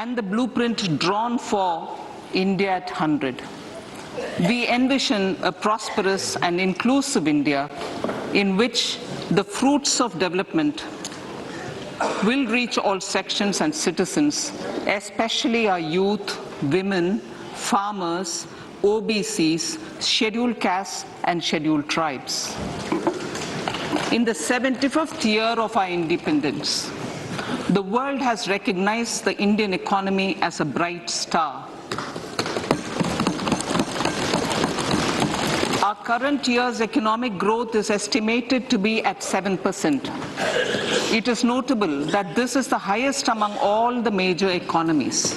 and the blueprint drawn for India at 100. We envision a prosperous and inclusive India in which the fruits of development will reach all sections and citizens, especially our youth, women, farmers, OBCs, scheduled castes and scheduled tribes. In the 75th year of our independence, the world has recognized the Indian economy as a bright star. Our current year's economic growth is estimated to be at 7%. It is notable that this is the highest among all the major economies.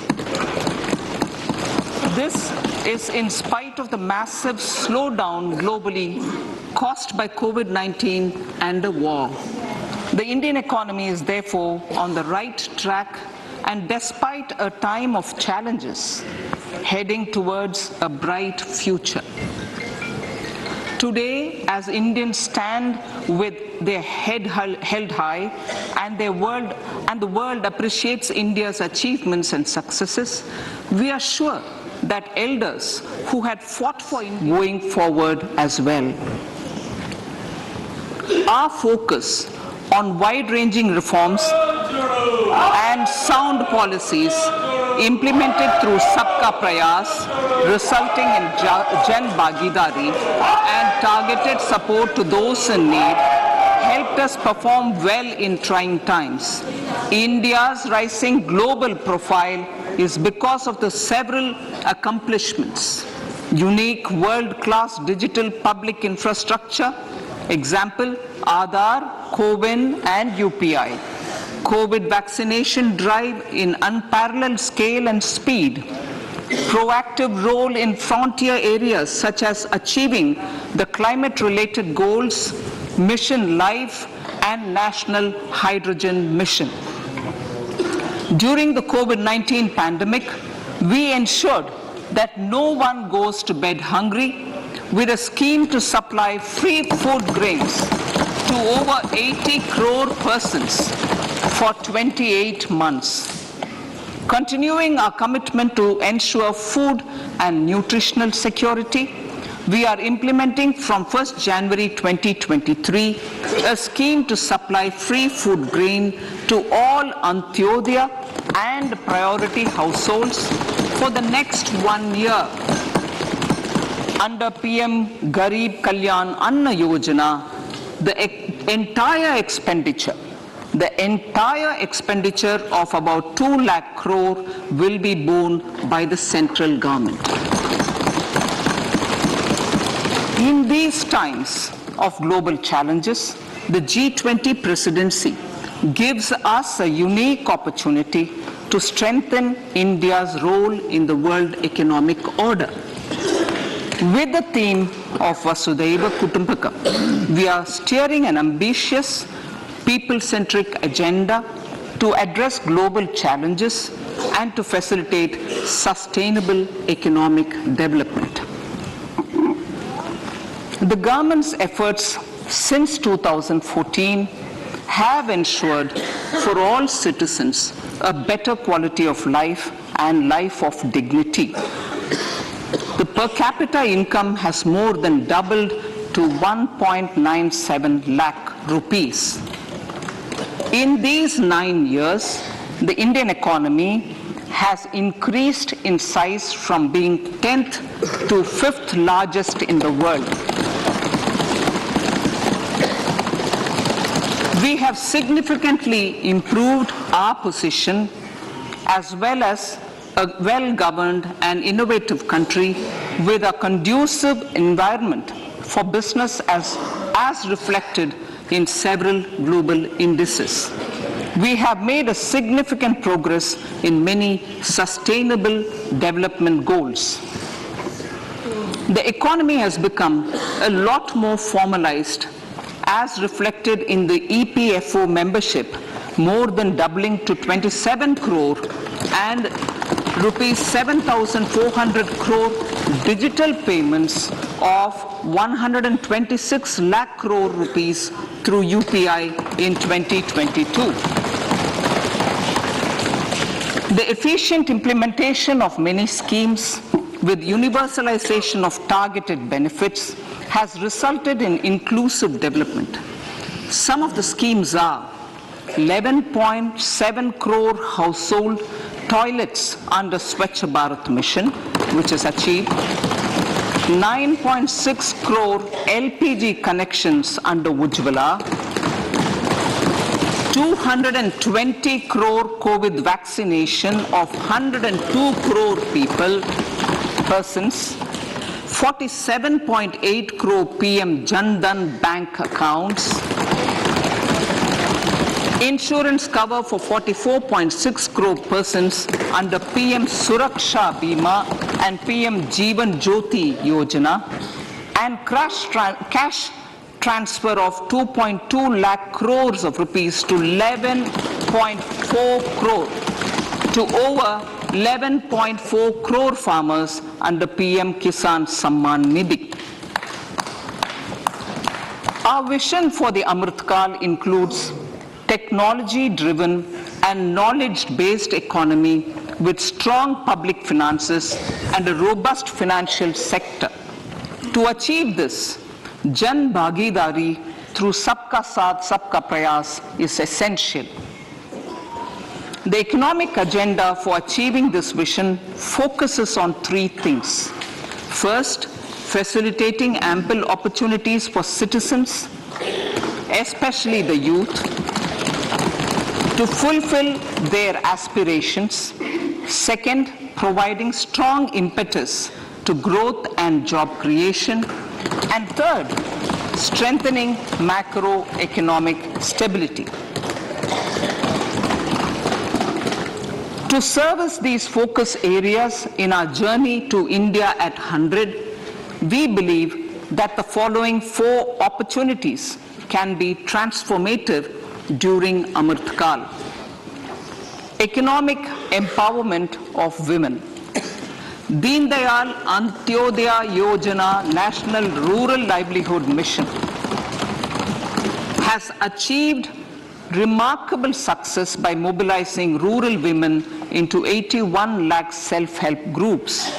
This is in spite of the massive slowdown globally caused by COVID-19 and the war. The Indian economy is therefore on the right track, and despite a time of challenges, heading towards a bright future. Today, as Indians stand with their head held high and the world appreciates India's achievements and successes, we are sure that elders who had fought for India going forward as well. Our focus on wide-ranging reforms and sound policies implemented through Sabka Prayas, resulting in Jan Bhagidari and targeted support to those in need, helped us perform well in trying times. India's rising global profile is because of the several accomplishments. Unique world-class digital public infrastructure, example, Aadhaar, CoWIN and UPI. COVID vaccination drive in unparalleled scale and speed. Proactive role in frontier areas such as achieving the climate-related goals, Mission Life and National Hydrogen Mission. During the COVID-19 pandemic, we ensured that no one goes to bed hungry with a scheme to supply free food grains to over 80 crore persons for 28 months. Continuing our commitment to ensure food and nutritional security, we are implementing from 1st January 2023 a scheme to supply free food grain to all Antyodaya and priority households for the next 1 year. Under PM Garib Kalyan Anna Yojana, the entire expenditure of about 2 lakh crore will be borne by the central government. In these times of global challenges, the G20 presidency gives us a unique opportunity to strengthen India's role in the world economic order. With the theme of Vasudhaiva Kutumbakam, we are steering an ambitious, people-centric agenda to address global challenges and to facilitate sustainable economic development. The government's efforts since 2014 have ensured for all citizens a better quality of life and life of dignity. The per capita income has more than doubled to 1.97 lakh rupees. In these 9 years, the Indian economy has increased in size from being 10th to 5th largest in the world. We have significantly improved our position as well as a well-governed and innovative country with a conducive environment for business as reflected in several global indices. We have made a significant progress in many sustainable development goals. The economy has become a lot more formalized as reflected in the EPFO membership, more than doubling to 27 crore and rupees 7,400 crore digital payments of 126 lakh crore rupees through UPI in 2022. The efficient implementation of many schemes with universalization of targeted benefits has resulted in inclusive development. Some of the schemes are 11.7 crore household toilets under Swachh Bharat mission, which is achieved, 9.6 crore LPG connections under Ujjwala, 220 crore COVID vaccination of 102 crore persons, 47.8 crore PM Jan Dhan bank accounts, insurance cover for 44.6 crore persons under PM Suraksha Bima and PM Jeevan Jyoti Yojana, and cash transfer of 2.2 lakh crores of rupees to 11.4 crore to over 11.4 crore farmers under PM Kisan Samman Nidhi. Our vision for the Amritkal includes technology-driven and knowledge-based economy with strong public finances and a robust financial sector. To achieve this, Jan Bhagidari through Sabka Saath, Sabka Prayas is essential. The economic agenda for achieving this vision focuses on three things. First, facilitating ample opportunities for citizens, especially the youth, to fulfill their aspirations. Second, providing strong impetus to growth and job creation. And third, strengthening macroeconomic stability. To service these focus areas in our journey to India at 100, we believe that the following four opportunities can be transformative during Amritkal. Economic empowerment of women. Deen Dayal Antyodaya Yojana National Rural Livelihood Mission has achieved remarkable success by mobilizing rural women into 81 lakh self-help groups.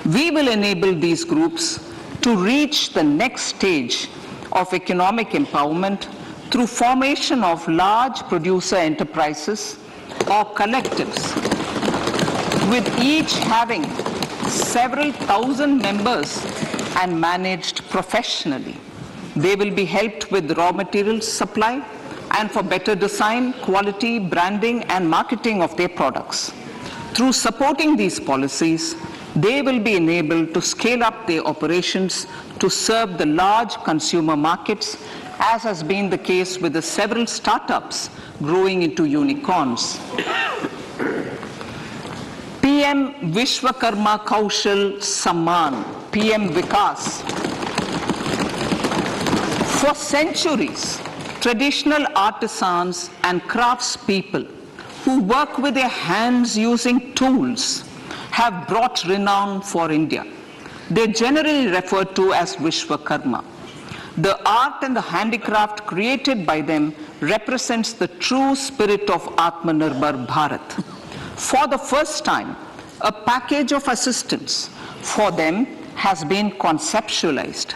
We will enable these groups to reach the next stage of economic empowerment through formation of large producer enterprises or collectives, with each having several thousand members and managed professionally. They will be helped with raw materials supply and for better design, quality, branding and marketing of their products. Through supporting these policies, they will be enabled to scale up their operations to serve the large consumer markets, as has been the case with the several startups growing into unicorns. PM Vishwakarma Kaushal Samman, PM Vikas. For centuries, traditional artisans and craftspeople who work with their hands using tools have brought renown for India. They are generally referred to as Vishwakarma. The art and the handicraft created by them represents the true spirit of Atmanirbhar Bharat. For the first time, a package of assistance for them has been conceptualized.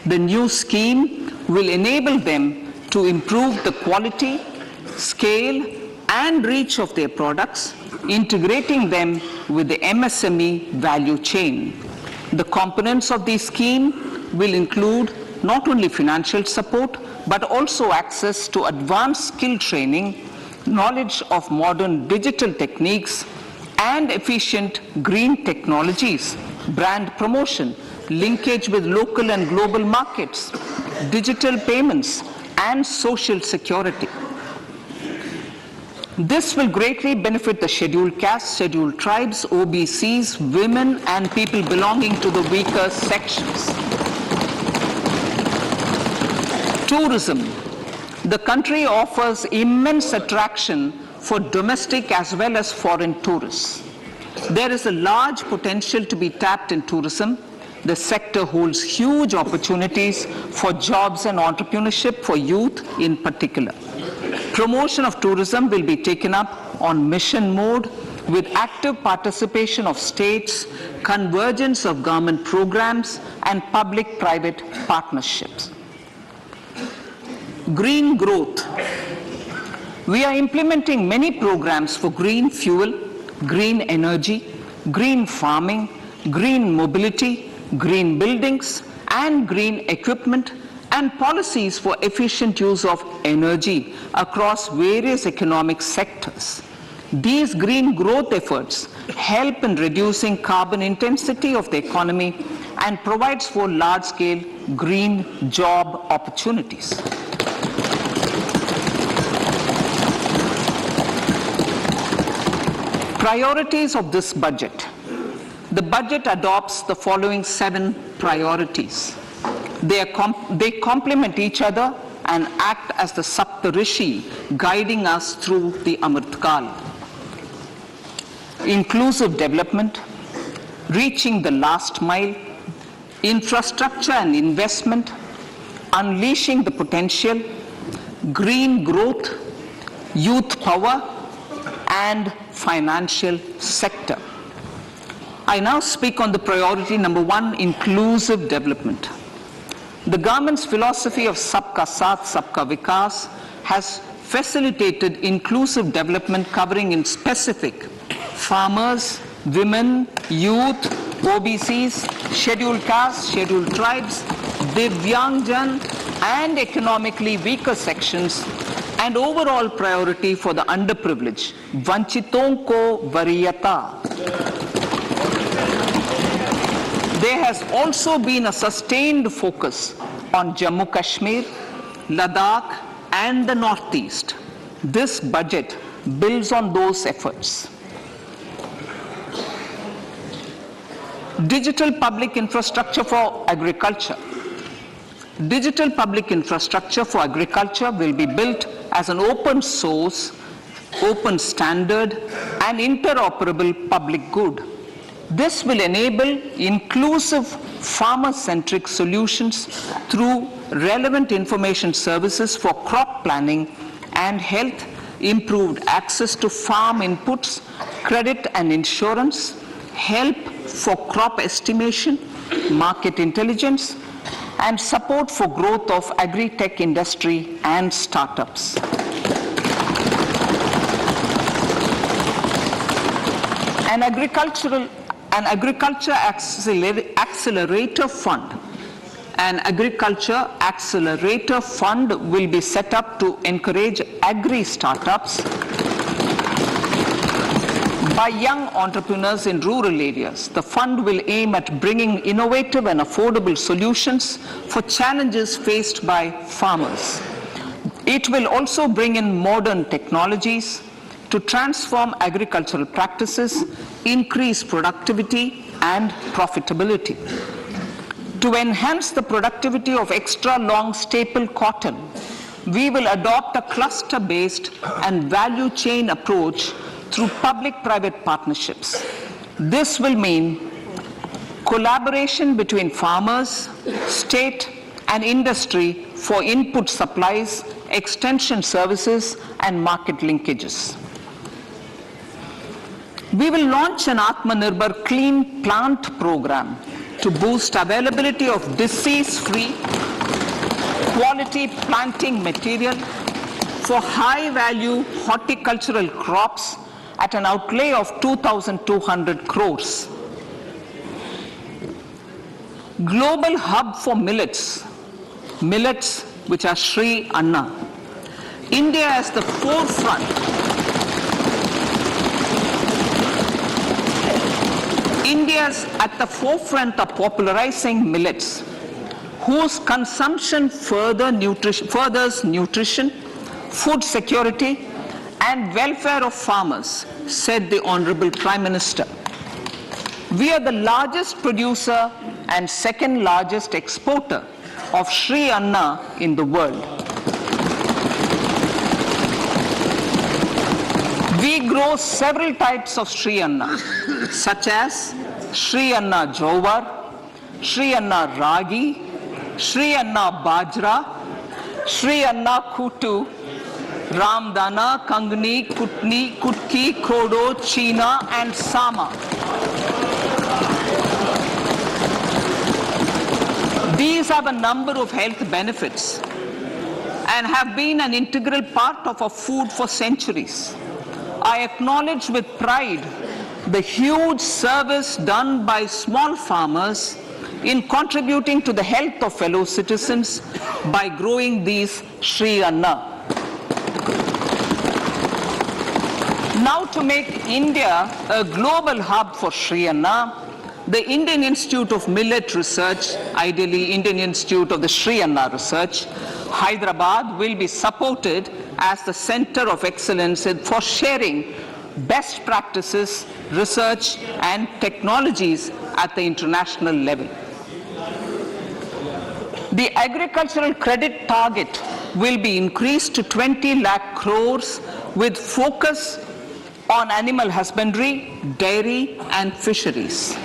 The new scheme will enable them to improve the quality, scale, and reach of their products, integrating them with the MSME value chain. The components of this scheme will include not only financial support, but also access to advanced skill training, knowledge of modern digital techniques, and efficient green technologies, brand promotion, linkage with local and global markets, digital payments, and social security. This will greatly benefit the scheduled castes, scheduled tribes, OBCs, women, and people belonging to the weaker sections. Tourism. The country offers immense attraction for domestic as well as foreign tourists. There is a large potential to be tapped in tourism. The sector holds huge opportunities for jobs and entrepreneurship for youth in particular. Promotion of tourism will be taken up on mission mode with active participation of states, convergence of government programs, and public-private partnerships. Green growth. We are implementing many programs for green fuel, green energy, green farming, green mobility, green buildings, and green equipment, and policies for efficient use of energy across various economic sectors. These green growth efforts help in reducing carbon intensity of the economy and provides for large-scale green job opportunities. Priorities of this budget. The budget adopts the following 7 priorities. They complement each other and act as the Saptarishi guiding us through the Amritkal. Inclusive development, reaching the last mile, infrastructure and investment, unleashing the potential, green growth, youth power, and financial sector. I now speak on the priority number 1, inclusive development. The government's philosophy of Sabka Saath, Sabka Vikas has facilitated inclusive development covering in specific farmers, women, youth, OBCs, scheduled castes, scheduled tribes, Divyangjan, and economically weaker sections, and overall priority for the underprivileged, Vanchiton ko Variyata. There has also been a sustained focus on Jammu Kashmir, Ladakh, and the Northeast. This budget builds on those efforts. Digital public infrastructure for agriculture. Digital public infrastructure for agriculture will be built as an open source, open standard, and interoperable public good. This will enable inclusive farmer-centric solutions through relevant information services for crop planning and health, improved access to farm inputs, credit and insurance, help for crop estimation, market intelligence, and support for growth of agri-tech industry and startups. An agriculture accelerator fund. An agriculture accelerator fund will be set up to encourage agri-startups by young entrepreneurs in rural areas. The fund will aim at bringing innovative and affordable solutions for challenges faced by farmers. It will also bring in modern technologies to transform agricultural practices, increase productivity and profitability. To enhance the productivity of extra long staple cotton, we will adopt a cluster-based and value chain approach through public-private partnerships. This will mean collaboration between farmers, state, and industry for input supplies, extension services, and market linkages. We will launch an Atmanirbhar Clean Plant program to boost availability of disease-free, quality planting material for high-value horticultural crops at an outlay of 2,200 crores. Global hub for millets, which are Sri Anna. India is the forefront. India is at the forefront of popularizing millets, whose consumption furthers nutrition, food security, and welfare of farmers, said the Honourable Prime Minister. We are the largest producer and second largest exporter of Sri Anna in the world. We grow several types of Sri Anna, such as Sri Anna Jowar, Sri Anna Ragi, Sri Anna Bajra, Sri Anna Kutu, Ramdana, Kangni, Kutni, Kutki, Kodo, China, and Sama. These have a number of health benefits and have been an integral part of our food for centuries. I acknowledge with pride the huge service done by small farmers in contributing to the health of fellow citizens by growing these Sri Anna. Now, to make India a global hub for Sri Anna, the Indian Institute of Millet Research, ideally Indian Institute of the Sri Anna Research, Hyderabad, will be supported as the center of excellence for sharing best practices, research, and technologies at the international level. The agricultural credit target will be increased to 20 lakh crores with focus on animal husbandry, dairy, and fisheries.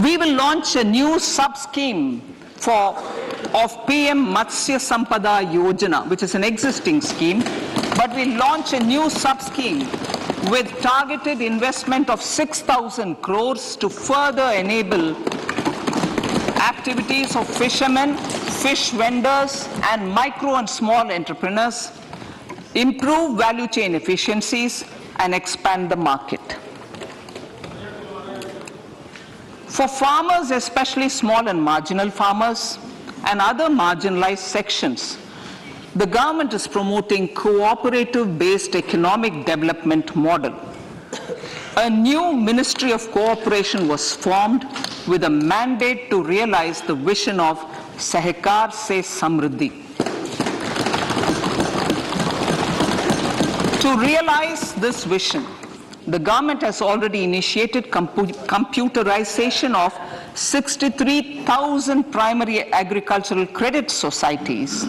We will launch a new sub-scheme of PM Matsya Sampada Yojana, which is an existing scheme, but we'll launch a new sub-scheme with targeted investment of 6,000 crores to further enable activities of fishermen, fish vendors, and micro and small entrepreneurs, improve value chain efficiencies, and expand the market. For farmers, especially small and marginal farmers and other marginalized sections, the government is promoting cooperative-based economic development model. A new Ministry of Cooperation was formed with a mandate to realize the vision of Sahakar Se Samriddhi. To realize this vision, the government has already initiated computerization of 63,000 primary agricultural credit societies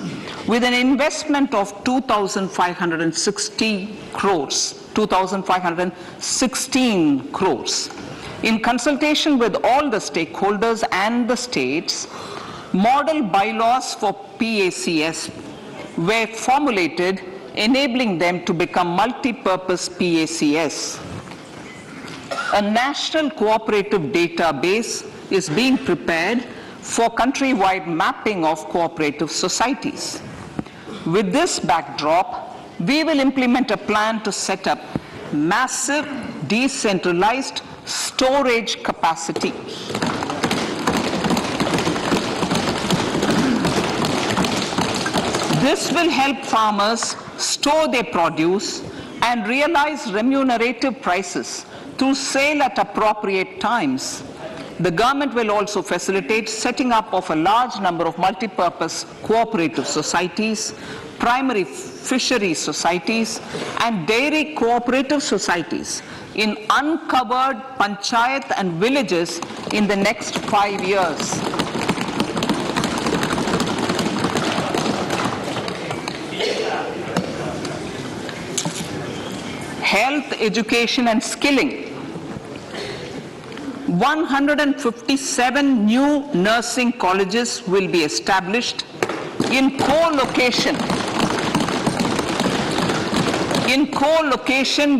with an investment of 2,516 crores. In consultation with all the stakeholders and the states, model bylaws for PACS were formulated, enabling them to become multi-purpose PACS. A national cooperative database is being prepared for countrywide mapping of cooperative societies. With this backdrop, we will implement a plan to set up massive decentralized storage capacity. This will help farmers store their produce and realize remunerative prices through sale at appropriate times. The government will also facilitate setting up of a large number of multi-purpose cooperative societies, primary fishery societies, and dairy cooperative societies in uncovered panchayat and villages in the next 5 years. Health, education, and skilling. 157 new nursing colleges will be established in co-location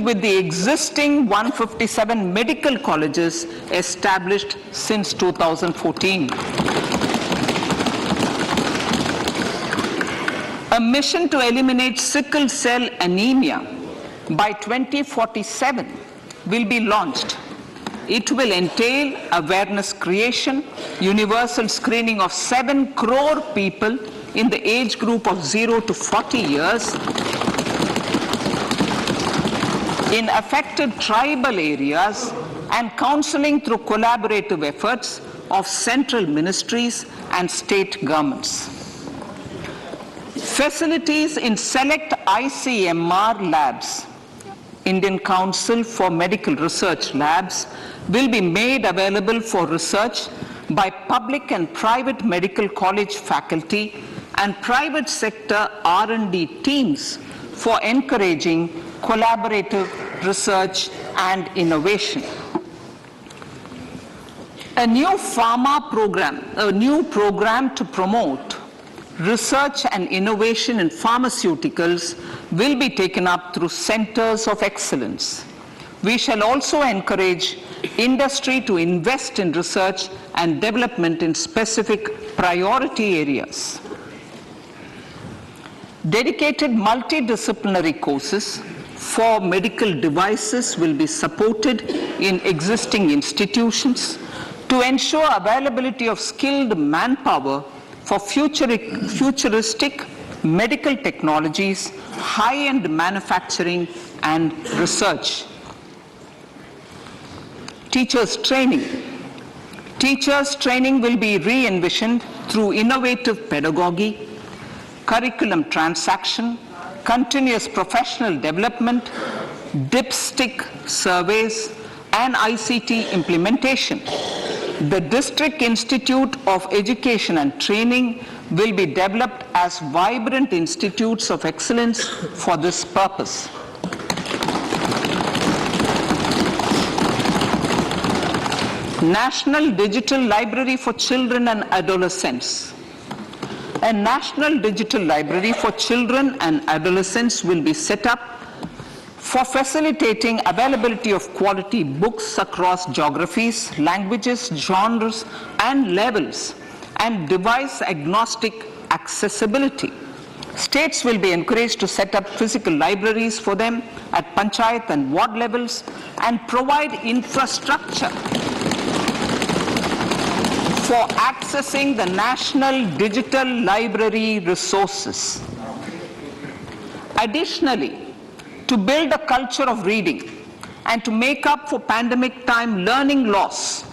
with the existing 157 medical colleges established since 2014. A mission to eliminate sickle cell anemia by 2047 will be launched. It will entail awareness creation, universal screening of 7 crore people in the age group of 0 to 40 years in affected tribal areas, and counseling through collaborative efforts of central ministries and state governments. Facilities in select ICMR labs, Indian Council for Medical Research Labs, will be made available for research by public and private medical college faculty and private sector R&D teams for encouraging collaborative research and innovation. A new pharma program, a new program to promote research and innovation in pharmaceuticals will be taken up through centers of excellence. We shall also encourage industry to invest in research and development in specific priority areas. Dedicated multidisciplinary courses for medical devices will be supported in existing institutions to ensure availability of skilled manpower for futuristic medical technologies, high-end manufacturing, and research. Teachers' training. Teachers' training will be re-envisioned through innovative pedagogy, curriculum transaction, continuous professional development, dipstick surveys, and ICT implementation. The District Institute of Education and Training will be developed as vibrant institutes of excellence for this purpose. National Digital Library for Children and Adolescents. A National Digital Library for Children and Adolescents will be set up for facilitating availability of quality books across geographies, languages, genres, and levels, and device-agnostic accessibility. States will be encouraged to set up physical libraries for them at panchayat and ward levels and provide infrastructure for accessing the National Digital Library resources. Additionally, to build a culture of reading and to make up for pandemic time learning loss,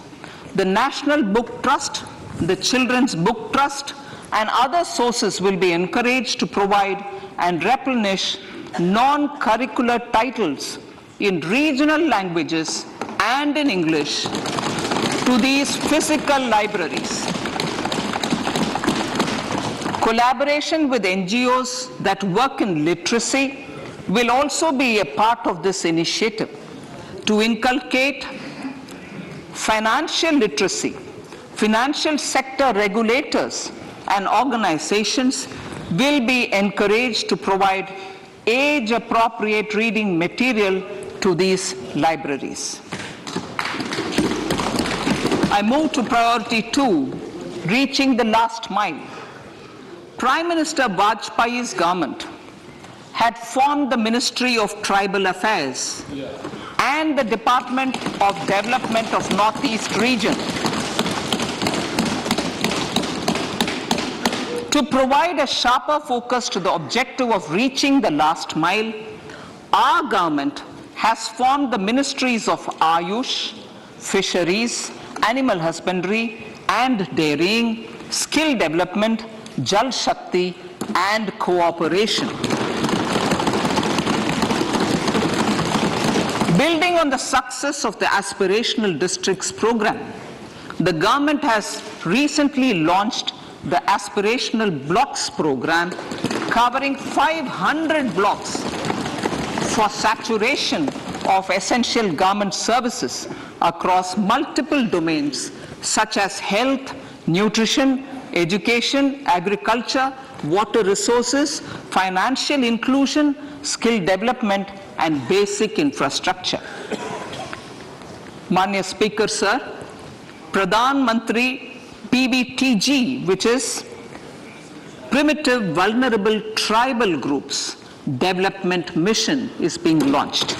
the National Book Trust, the Children's Book Trust, and other sources will be encouraged to provide and replenish non-curricular titles in regional languages and in English to these physical libraries. Collaboration with NGOs that work in literacy will also be a part of this initiative to inculcate financial literacy. Financial sector regulators and organizations will be encouraged to provide age-appropriate reading material to these libraries. I move to priority 2, reaching the last mile. Prime Minister Vajpayee's government had formed the Ministry of Tribal Affairs and the Department of Development of Northeast Region to provide a sharper focus to the objective of reaching the last mile. Our government has formed the Ministries of Ayush, Fisheries, Animal Husbandry and Dairying, Skill Development, Jal Shakti and Cooperation. Building on the success of the Aspirational Districts program, the government has recently launched the Aspirational Blocks program covering 500 blocks for saturation of essential government services across multiple domains such as health, nutrition, education, agriculture, water resources, financial inclusion, skill development, and basic infrastructure. Manya Speaker, Sir, Pradhan Mantri PBTG, which is Primitive Vulnerable Tribal Groups Development Mission, is being launched.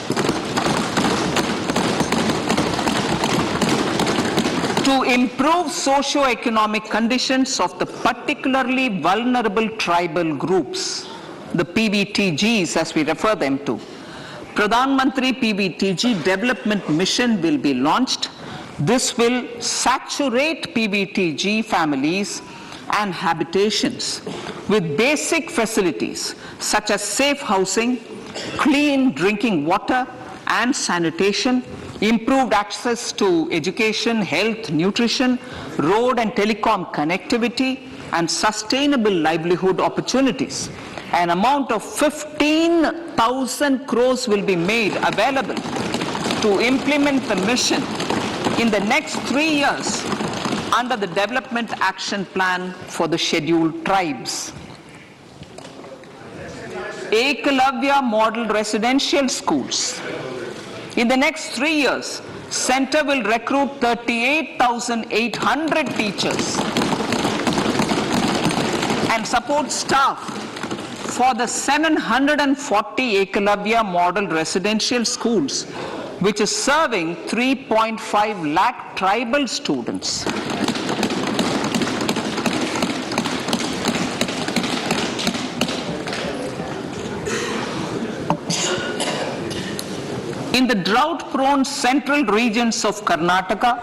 To improve socio-economic conditions of the particularly vulnerable tribal groups, the PBTGs as we refer them to, Pradhan Mantri PBTG Development Mission will be launched. This will saturate PBTG families and habitations with basic facilities such as safe housing, clean drinking water and sanitation, improved access to education, health, nutrition, road and telecom connectivity, and sustainable livelihood opportunities. An amount of 15,000 crores will be made available to implement the mission in the next 3 years under the Development Action Plan for the Scheduled Tribes. Ekalavya Model Residential Schools. In the next 3 years, Center will recruit 38,800 teachers and support staff for the 740 Ekalavya Model Residential Schools, which is serving 3.5 lakh tribal students. In the drought-prone central regions of Karnataka,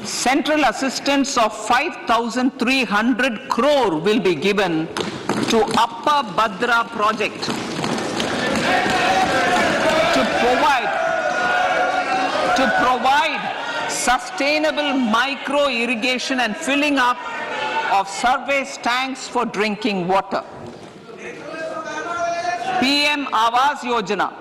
central assistance of 5,300 crore will be given to Upper Bhadra project to provide sustainable micro-irrigation and filling up of surface tanks for drinking water. PM Awas Yojana.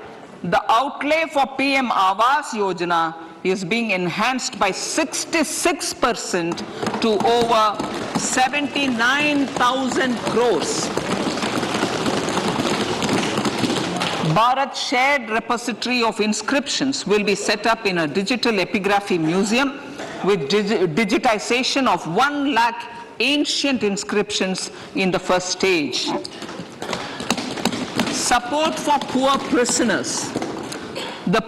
The outlay for PM Awas Yojana is being enhanced by 66% to over 79,000 crores. Bharat Shared Repository of Inscriptions will be set up in a digital epigraphy museum with digitization of 1 lakh ancient inscriptions in the first stage. Support for poor prisoners. For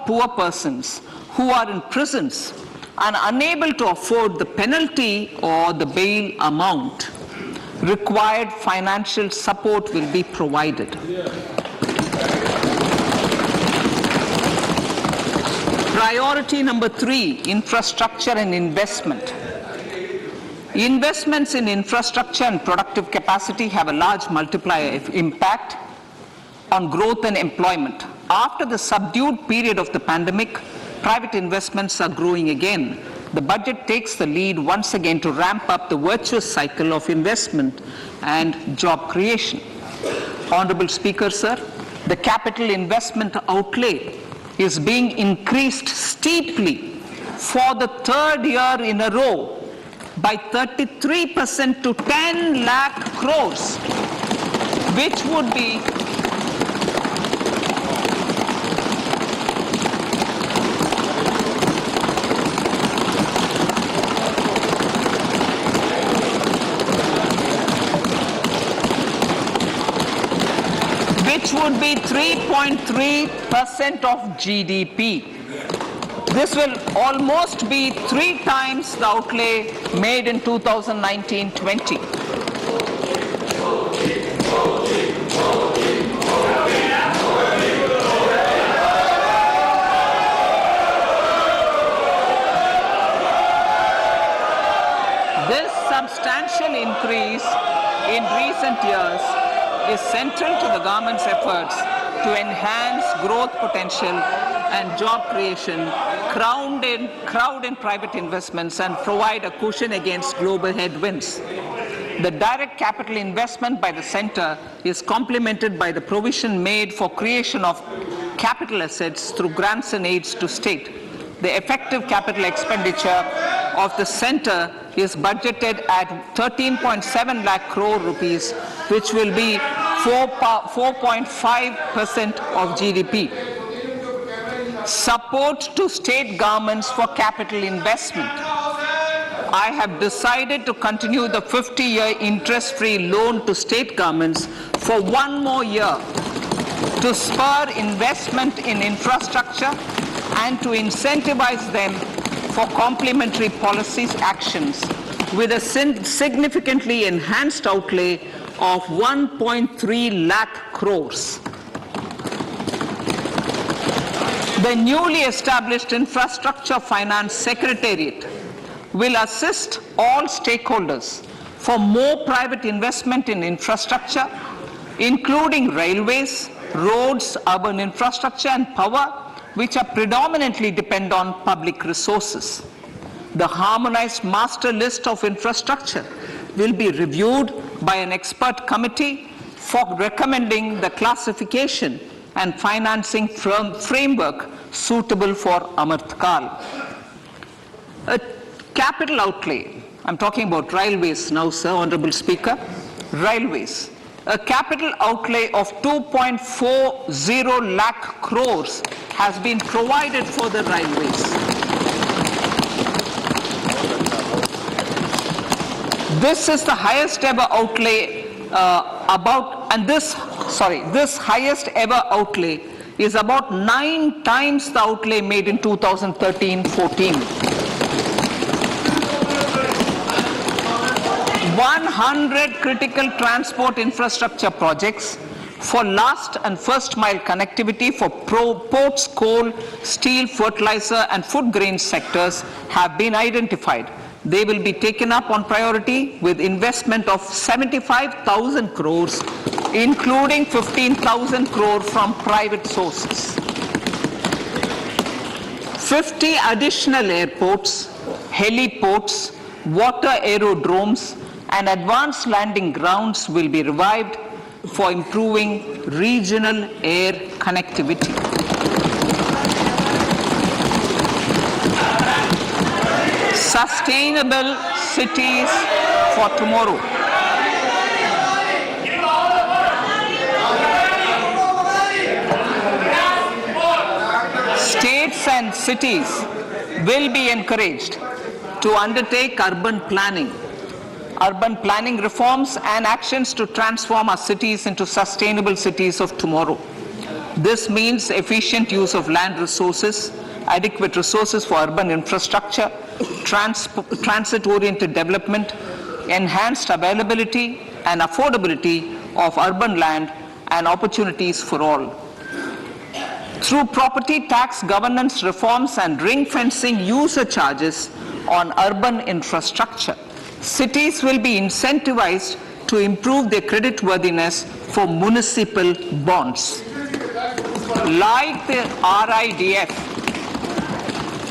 poor persons who are in prisons and unable to afford the penalty or the bail amount, required financial support will be provided. Priority number 3, infrastructure and investment. Investments in infrastructure and productive capacity have a large multiplier impact on growth and employment. After the subdued period of the pandemic, private investments are growing again. The budget takes the lead once again to ramp up the virtuous cycle of investment and job creation. Honourable Speaker, sir, the capital investment outlay is being increased steeply for the 3rd year in a row by 33% to 10 lakh crores, which would be which would be 3.3% of GDP. This will almost be 3 times the outlay made in 2019-20. This substantial increase in recent years is central to the government's efforts to enhance growth potential and job creation, crowd in private investments, and provide a cushion against global headwinds. The direct capital investment by the Centre is complemented by the provision made for creation of capital assets through grants and aids to state. The effective capital expenditure of the Centre is budgeted at 13.7 lakh crore rupees, which will be 4.5% of GDP. Support to state governments for capital investment. I have decided to continue the 50-year interest-free loan to state governments for 1 more year to spur investment in infrastructure and to incentivize them for complementary policies actions with a significantly enhanced outlay of 1.3 lakh crores. The newly established Infrastructure Finance Secretariat will assist all stakeholders for more private investment in infrastructure, including railways, roads, urban infrastructure and power, which are predominantly depend on public resources. The harmonized master list of infrastructure will be reviewed by an expert committee for recommending the classification and financing framework suitable for Amarth Kal. A capital outlay, I'm talking about railways now, sir, Honourable Speaker, railways. A capital outlay of 2.40 lakh crores has been provided for the railways. This is the highest ever outlay this highest ever outlay is about 9 times the outlay made in 2013-14. 100 critical transport infrastructure projects for last and first mile connectivity for ports, coal, steel, fertilizer and food grain sectors have been identified. They will be taken up on priority with investment of 75,000 crores, including 15,000 crore from private sources. 50 additional airports, heliports, water aerodromes, and advanced landing grounds will be revived for improving regional air connectivity. Sustainable cities for tomorrow. States and cities will be encouraged to undertake urban planning reforms and actions to transform our cities into sustainable cities of tomorrow. This means efficient use of land resources, adequate resources for urban infrastructure, transit-oriented development, enhanced availability and affordability of urban land and opportunities for all. Through property tax governance reforms and ring-fencing user charges on urban infrastructure, cities will be incentivized to improve their creditworthiness for municipal bonds. Like the RIDF,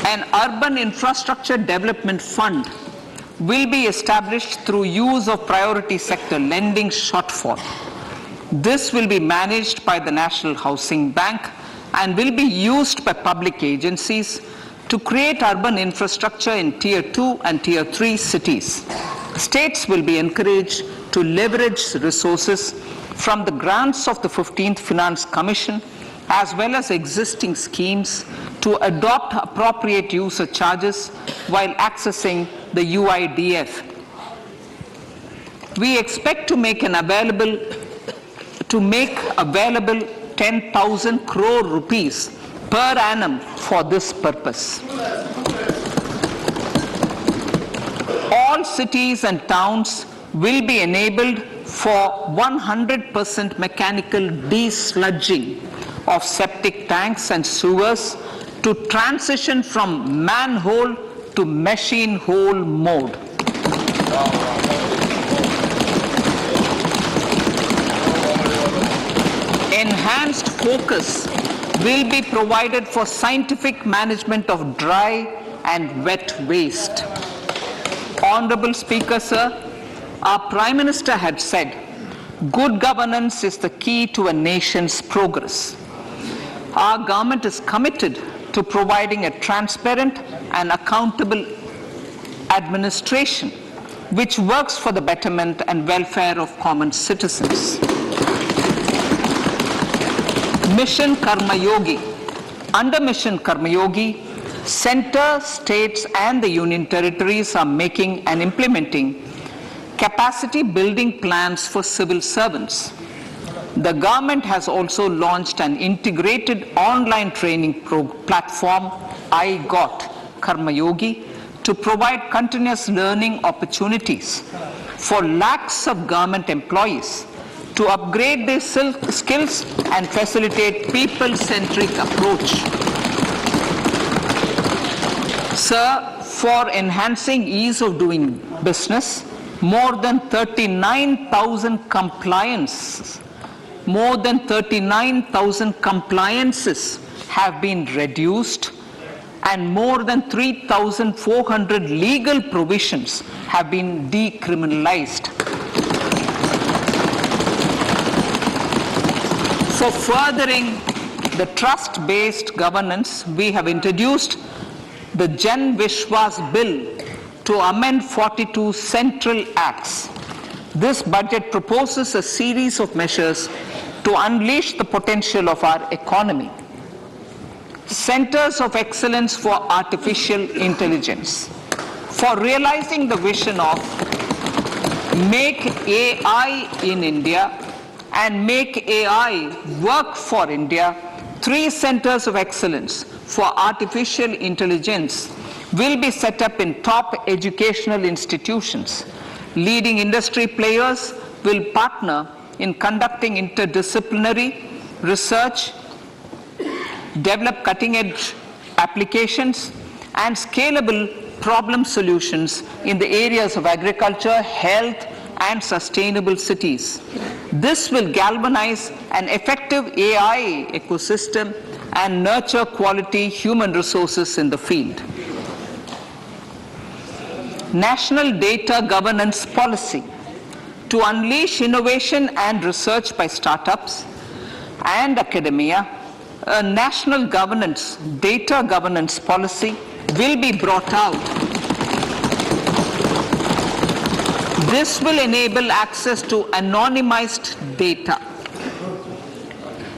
an urban infrastructure development fund will be established through use of priority sector lending shortfall. This will be managed by the National Housing Bank and will be used by public agencies to create urban infrastructure in Tier 2 and Tier 3 cities. States will be encouraged to leverage resources from the grants of the 15th Finance Commission as well as existing schemes to adopt appropriate user charges while accessing the UIDF. We expect to make available 10,000 crore rupees per annum for this purpose. All cities and towns will be enabled for 100% mechanical desludging of septic tanks and sewers to transition from manhole to machine hole mode. Enhanced focus will be provided for scientific management of dry and wet waste. Honourable Speaker, sir, our Prime Minister had said, good governance is the key to a nation's progress. Our government is committed to providing a transparent and accountable administration which works for the betterment and welfare of common citizens. Mission Karma Yogi. Under Mission Karma Yogi, Centre, states and the Union territories are making and implementing capacity building plans for civil servants. The government has also launched an integrated online training platform, I Got Karma Yogi, to provide continuous learning opportunities for lakhs of government employees to upgrade their skills and facilitate people-centric approach. Sir, for enhancing ease of doing business, more than 39,000 compliances have been reduced and more than 3,400 legal provisions have been decriminalized. For furthering the trust-based governance, we have introduced the Jan Vishwas Bill to amend 42 central acts. This budget proposes a series of measures to unleash the potential of our economy. Centers of Excellence for Artificial Intelligence. For realizing the vision of Make AI in India and Make AI Work for India, 3 centers of excellence for artificial intelligence will be set up in top educational institutions. Leading industry players will partner in conducting interdisciplinary research, develop cutting-edge applications, and scalable problem solutions in the areas of agriculture, health, and sustainable cities. This will galvanize an effective AI ecosystem and nurture quality human resources in the field. National Data Governance Policy. To unleash innovation and research by startups and academia, a national data governance policy will be brought out. This will enable access to anonymized data.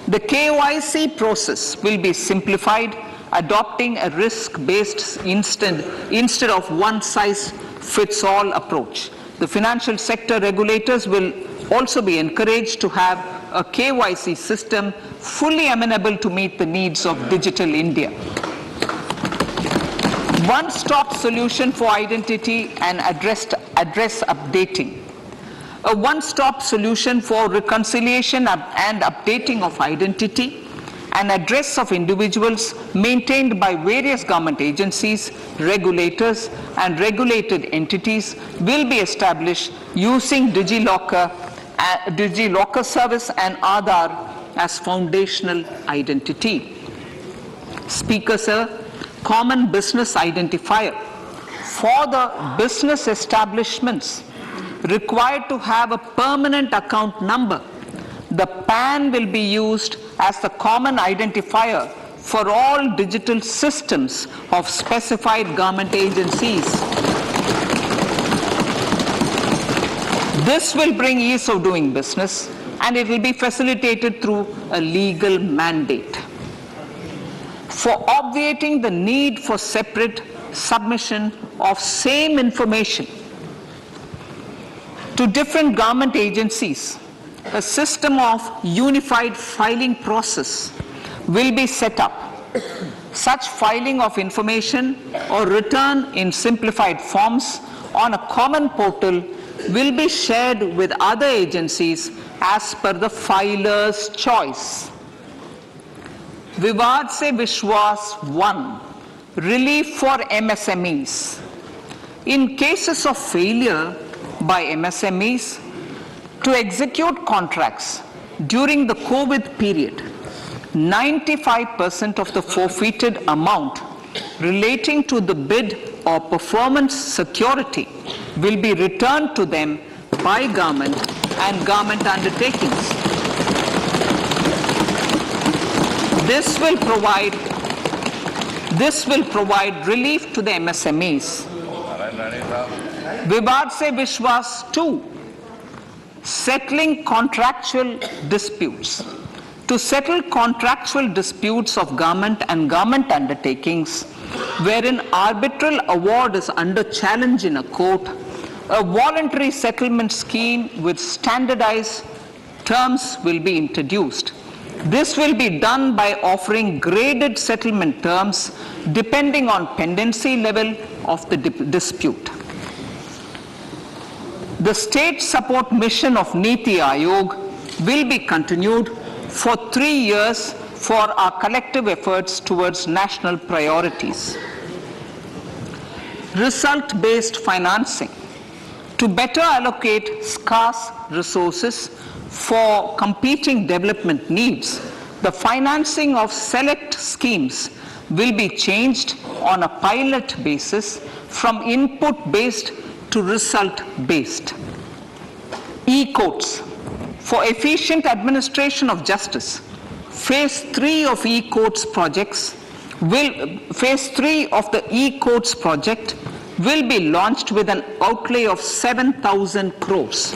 The KYC process will be simplified, adopting a risk-based instead of one-size-fits-all approach. The financial sector regulators will also be encouraged to have a KYC system fully amenable to meet the needs of digital India. One-stop solution for identity and address updating. A one-stop solution for reconciliation and updating of identity and address of individuals maintained by various government agencies, regulators, and regulated entities will be established using DigiLocker service and Aadhaar as foundational identity. Speaker, sir, common business identifier. For the business establishments required to have a permanent account number, the PAN will be used as the common identifier for all digital systems of specified government agencies. This will bring ease of doing business, and it will be facilitated through a legal mandate. For obviating the need for separate submission of same information to different government agencies, a system of unified filing process will be set up. Such filing of information or return in simplified forms on a common portal will be shared with other agencies as per the filer's choice. Vivad Se Vishwas 1. Relief for MSMEs. In cases of failure by MSMEs to execute contracts during the COVID period, 95% of the forfeited amount relating to the bid or performance security will be returned to them by government and government undertakings. This will provide relief to the MSMEs. Vivad Se Vishwas 2. Settling contractual disputes. To settle contractual disputes of government and government undertakings wherein arbitral award is under challenge in a court, a voluntary settlement scheme with standardized terms will be introduced. This will be done by offering graded settlement terms depending on pendency level of the dispute. The state support mission of Niti Aayog will be continued for 3 years for our collective efforts towards national priorities. Result-based financing. To better allocate scarce resources for competing development needs, the financing of select schemes will be changed on a pilot basis from input-based to result-based. E-courts. For efficient administration of justice, Phase 3 of E-courts projects Phase 3 of the e-courts project will be launched with an outlay of 7,000 crores.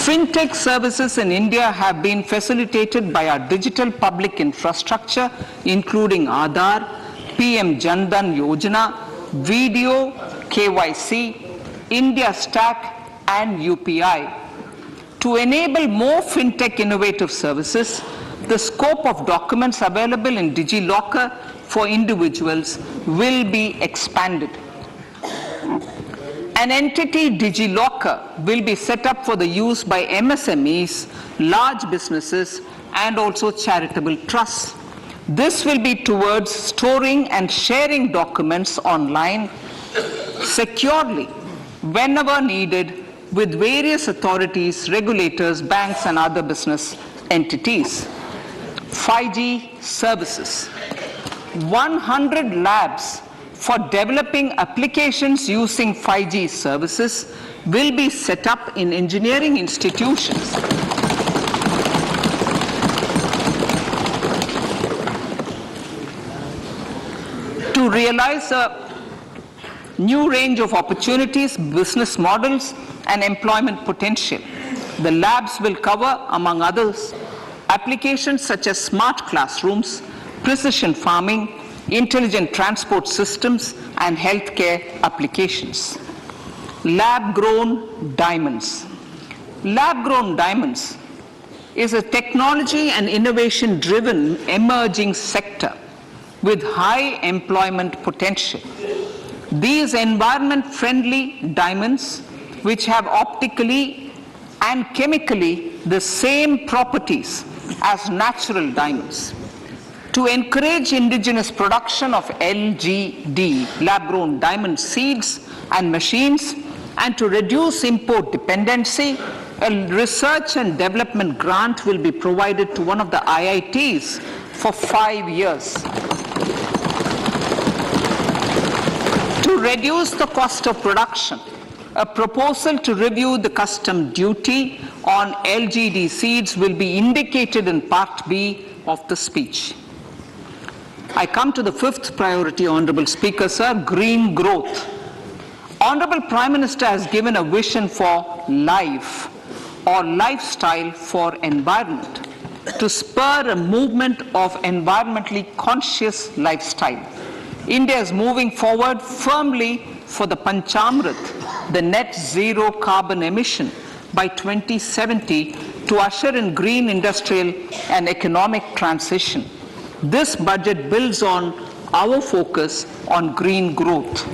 Fintech services in India have been facilitated by our digital public infrastructure, including Aadhaar, PM Jan Dhan Yojana, Video, KYC, India Stack, and UPI. To enable more fintech innovative services, the scope of documents available in DigiLocker for individuals will be expanded. An entity, DigiLocker, will be set up for the use by MSMEs, large businesses, and also charitable trusts. This will be towards storing and sharing documents online securely whenever needed with various authorities, regulators, banks, and other business entities. 5G services. 100 labs for developing applications using 5G services will be set up in engineering institutions. To realize a new range of opportunities, business models, and employment potential, the labs will cover, among others, applications such as smart classrooms, precision farming, intelligent transport systems, and healthcare applications. Lab-grown diamonds. Lab-grown diamonds is a technology and innovation-driven emerging sector with high employment potential. These environment-friendly diamonds, which have optically and chemically the same properties as natural diamonds. To encourage indigenous production of LGD, lab-grown diamond seeds and machines, and to reduce import dependency, a research and development grant will be provided to one of the IITs for 5 years. To reduce the cost of production, a proposal to review the custom duty on LGD seeds will be indicated in Part B of the speech. I come to the fifth priority, Honourable Speaker, sir, green growth. Honourable Prime Minister has given a vision for life or lifestyle for environment to spur a movement of environmentally conscious lifestyle. India is moving forward firmly for the Panchamrit, the net zero carbon emission by 2070 to usher in green industrial and economic transition. This budget builds on our focus on green growth.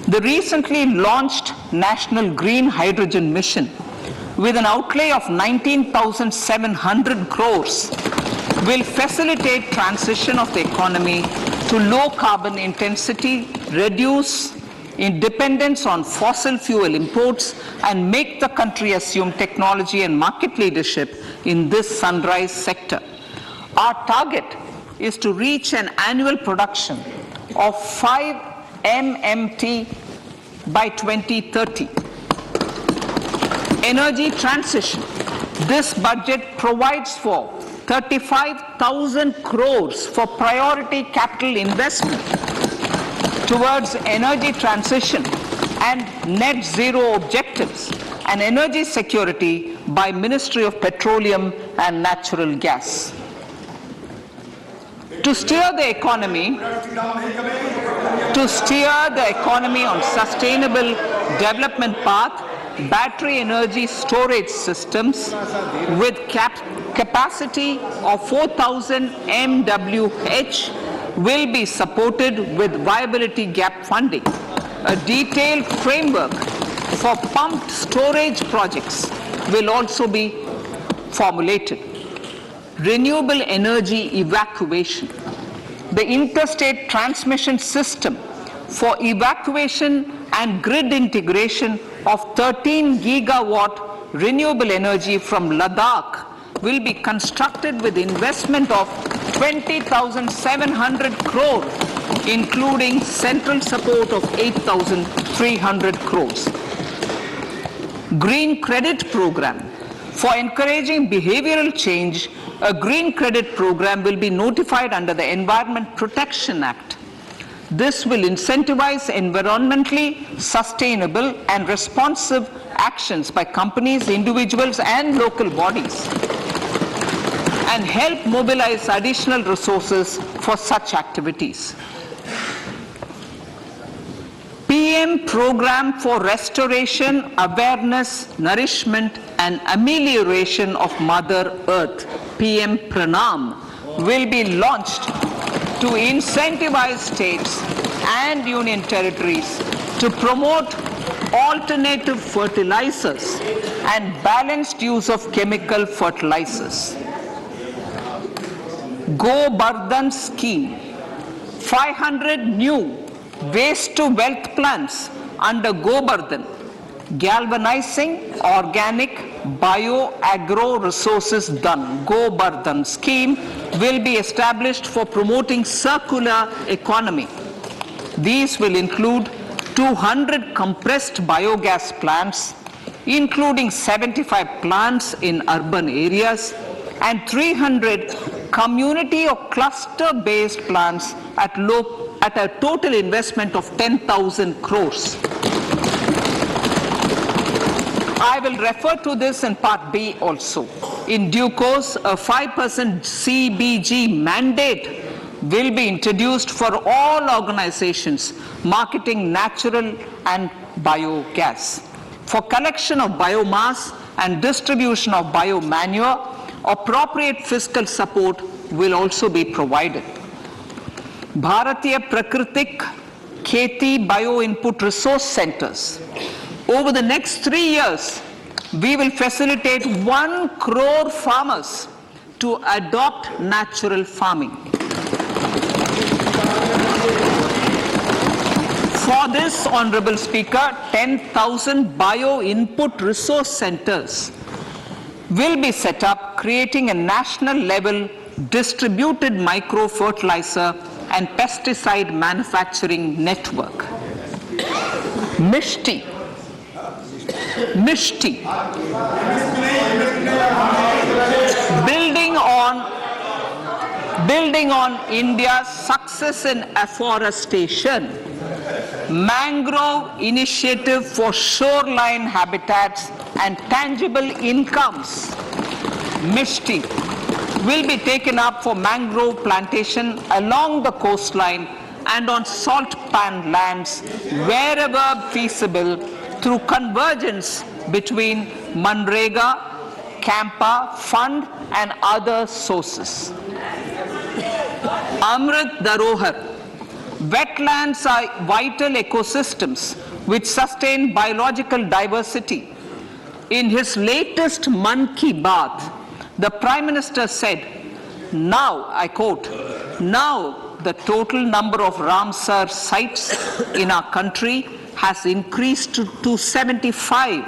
The recently launched National Green Hydrogen Mission, with an outlay of 19,700 crores, will facilitate transition of the economy to low carbon intensity, reduce dependence on fossil fuel imports, and make the country assume technology and market leadership in this sunrise sector. Our target is to reach an annual production of 5 MMT by 2030. Energy transition. This budget provides for 35,000 crores for priority capital investment towards energy transition and net zero objectives and energy security by Ministry of Petroleum and Natural Gas. To steer the economy on sustainable development path, battery energy storage systems with capacity of 4,000 MWH will be supported with viability gap funding. A detailed framework for pumped storage projects will also be formulated. Renewable energy evacuation. The interstate transmission system for evacuation and grid integration of 13 gigawatt renewable energy from Ladakh will be constructed with investment of 20,700 crore, including central support of 8,300 crores. Green credit program. For encouraging behavioral change, a green credit program will be notified under the Environment Protection Act. This will incentivize environmentally sustainable and responsive actions by companies, individuals, and local bodies, and help mobilize additional resources for such activities. PM Program for Restoration, Awareness, Nourishment and Amelioration of Mother Earth, PM Pranam, will be launched to incentivize states and union territories to promote alternative fertilizers and balanced use of chemical fertilizers. Go Bardhan Scheme, 500 new waste to wealth plants under Go Bardhan, galvanizing organic bio-agro resources done. Go Bardhan scheme will be established for promoting circular economy. These will include 200 compressed biogas plants, including 75 plants in urban areas, and 300 community or cluster-based plants at a total investment of 10,000 crores. I will refer to this in Part B also. In due course, a 5% CBG mandate will be introduced for all organizations marketing natural and biogas. For collection of biomass and distribution of biomanure, appropriate fiscal support will also be provided. Bharatiya Prakritik Kheti Bio Input Resource Centers. Over the next 3 years, we will facilitate 1 crore farmers to adopt natural farming. For this, Honourable Speaker, 10,000 bio input resource centers will be set up, creating a national level distributed micro fertilizer and pesticide manufacturing network. Mishti. Building on India's success in afforestation, mangrove initiative for shoreline habitats and tangible incomes, Mishti, will be taken up for mangrove plantation along the coastline and on salt pan lands wherever feasible through convergence between Manrega, Campa, Fund and other sources. Amrit Dharohar. Wetlands are vital ecosystems which sustain biological diversity. In his latest Mann Ki Baat, the Prime Minister said, now, I quote, now the total number of Ramsar sites in our country has increased to 75,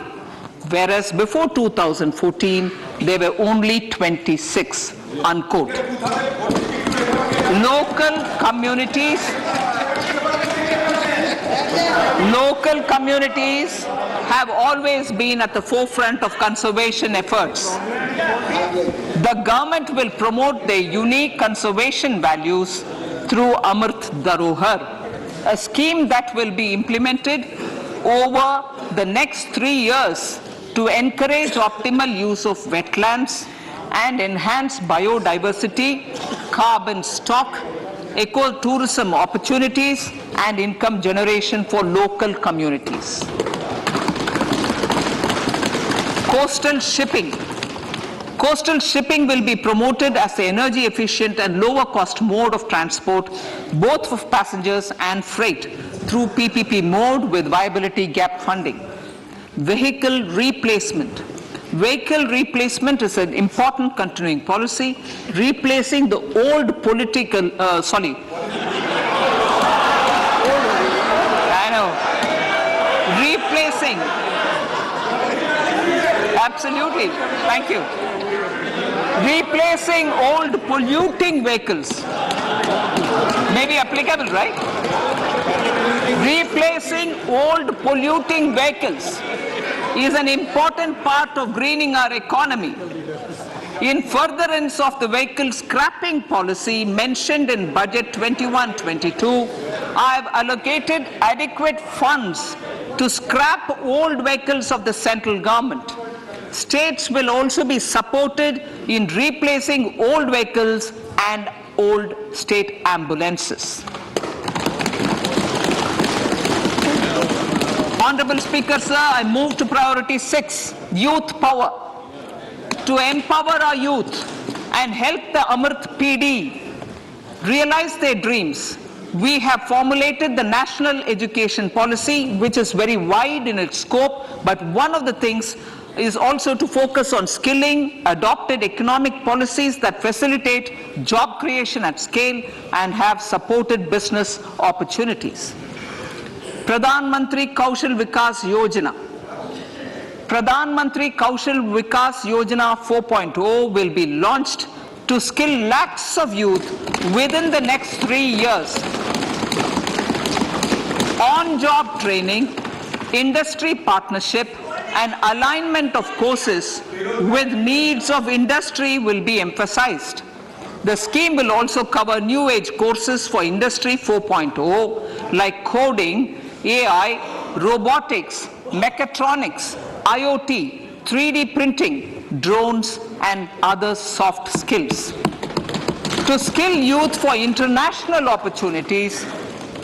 whereas before 2014, there were only 26, unquote. Local communities have always been at the forefront of conservation efforts. The government will promote their unique conservation values through Amrit Dharohar, a scheme that will be implemented over the next 3 years to encourage optimal use of wetlands and enhance biodiversity, carbon stock, ecotourism opportunities, and income generation for local communities. Coastal shipping. Coastal shipping will be promoted as the energy efficient and lower cost mode of transport, both for passengers and freight, through PPP mode with viability gap funding. Vehicle replacement. Vehicle replacement is an important continuing policy, replacing the old political, replacing, absolutely, thank you. Replacing old polluting vehicles. May be applicable, right? Replacing old polluting vehicles is an important part of greening our economy. In furtherance of the vehicle scrapping policy mentioned in Budget 21-22, I have allocated adequate funds to scrap old vehicles of the central government. States will also be supported in replacing old vehicles and old state ambulances. Honourable Speaker, sir, I move to priority 6, youth power. To empower our youth and help the Amrit PD realize their dreams, we have formulated the National Education Policy, which is very wide in its scope, but one of the things is also to focus on skilling, adopted economic policies that facilitate job creation at scale and have supported business opportunities. Pradhan Mantri Kaushal Vikas Yojana. Pradhan Mantri Kaushal Vikas Yojana 4.0 will be launched to skill lakhs of youth within the next 3 years. On-job training, industry partnership, and alignment of courses with needs of industry will be emphasized. The scheme will also cover new age courses for Industry 4.0 like coding, AI, robotics, mechatronics, IoT, 3D printing, drones, and other soft skills. To skill youth for international opportunities,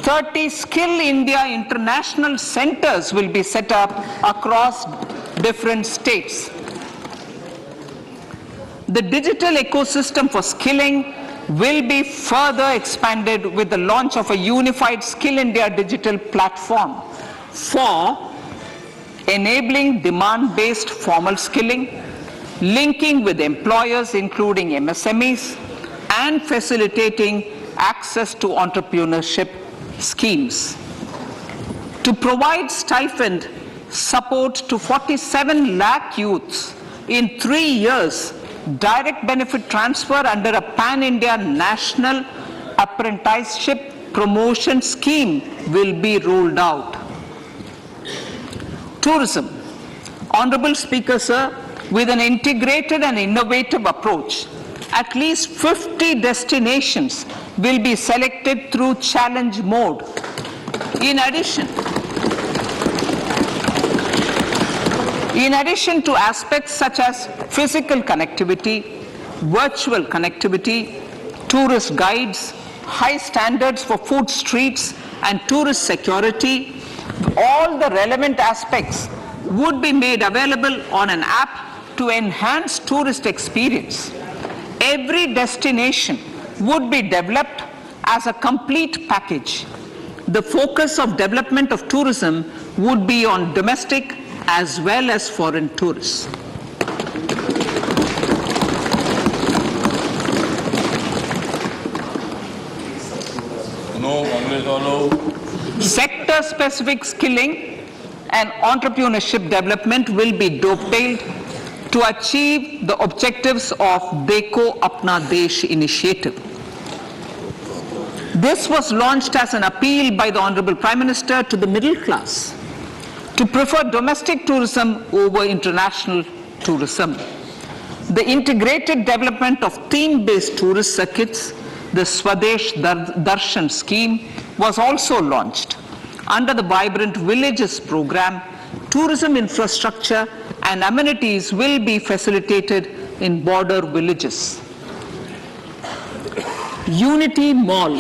30 Skill India International Centers will be set up across different states. The digital ecosystem for skilling will be further expanded with the launch of a unified Skill India digital platform for enabling demand-based formal skilling, linking with employers including MSMEs, and facilitating access to entrepreneurship schemes. To provide stipend support to 47 lakh youths in 3 years, direct benefit transfer under a pan-India national apprenticeship promotion scheme will be rolled out. Tourism. Honourable Speaker, sir, with an integrated and innovative approach, at least 50 destinations will be selected through challenge mode. In addition to aspects such as physical connectivity, virtual connectivity, tourist guides, high standards for food streets, and tourist security, all the relevant aspects would be made available on an app to enhance tourist experience. Every destination would be developed as a complete package. The focus of development of tourism would be on domestic as well as foreign tourists. Sector-specific skilling and entrepreneurship development will be dovetailed to achieve the objectives of Dekho Apna Desh initiative. This was launched as an appeal by the Honourable Prime Minister to the middle class to prefer domestic tourism over international tourism. The integrated development of theme-based tourist circuits, the Swadesh Darshan scheme, was also launched. Under the Vibrant Villages program, tourism infrastructure and amenities will be facilitated in border villages. Unity Mall.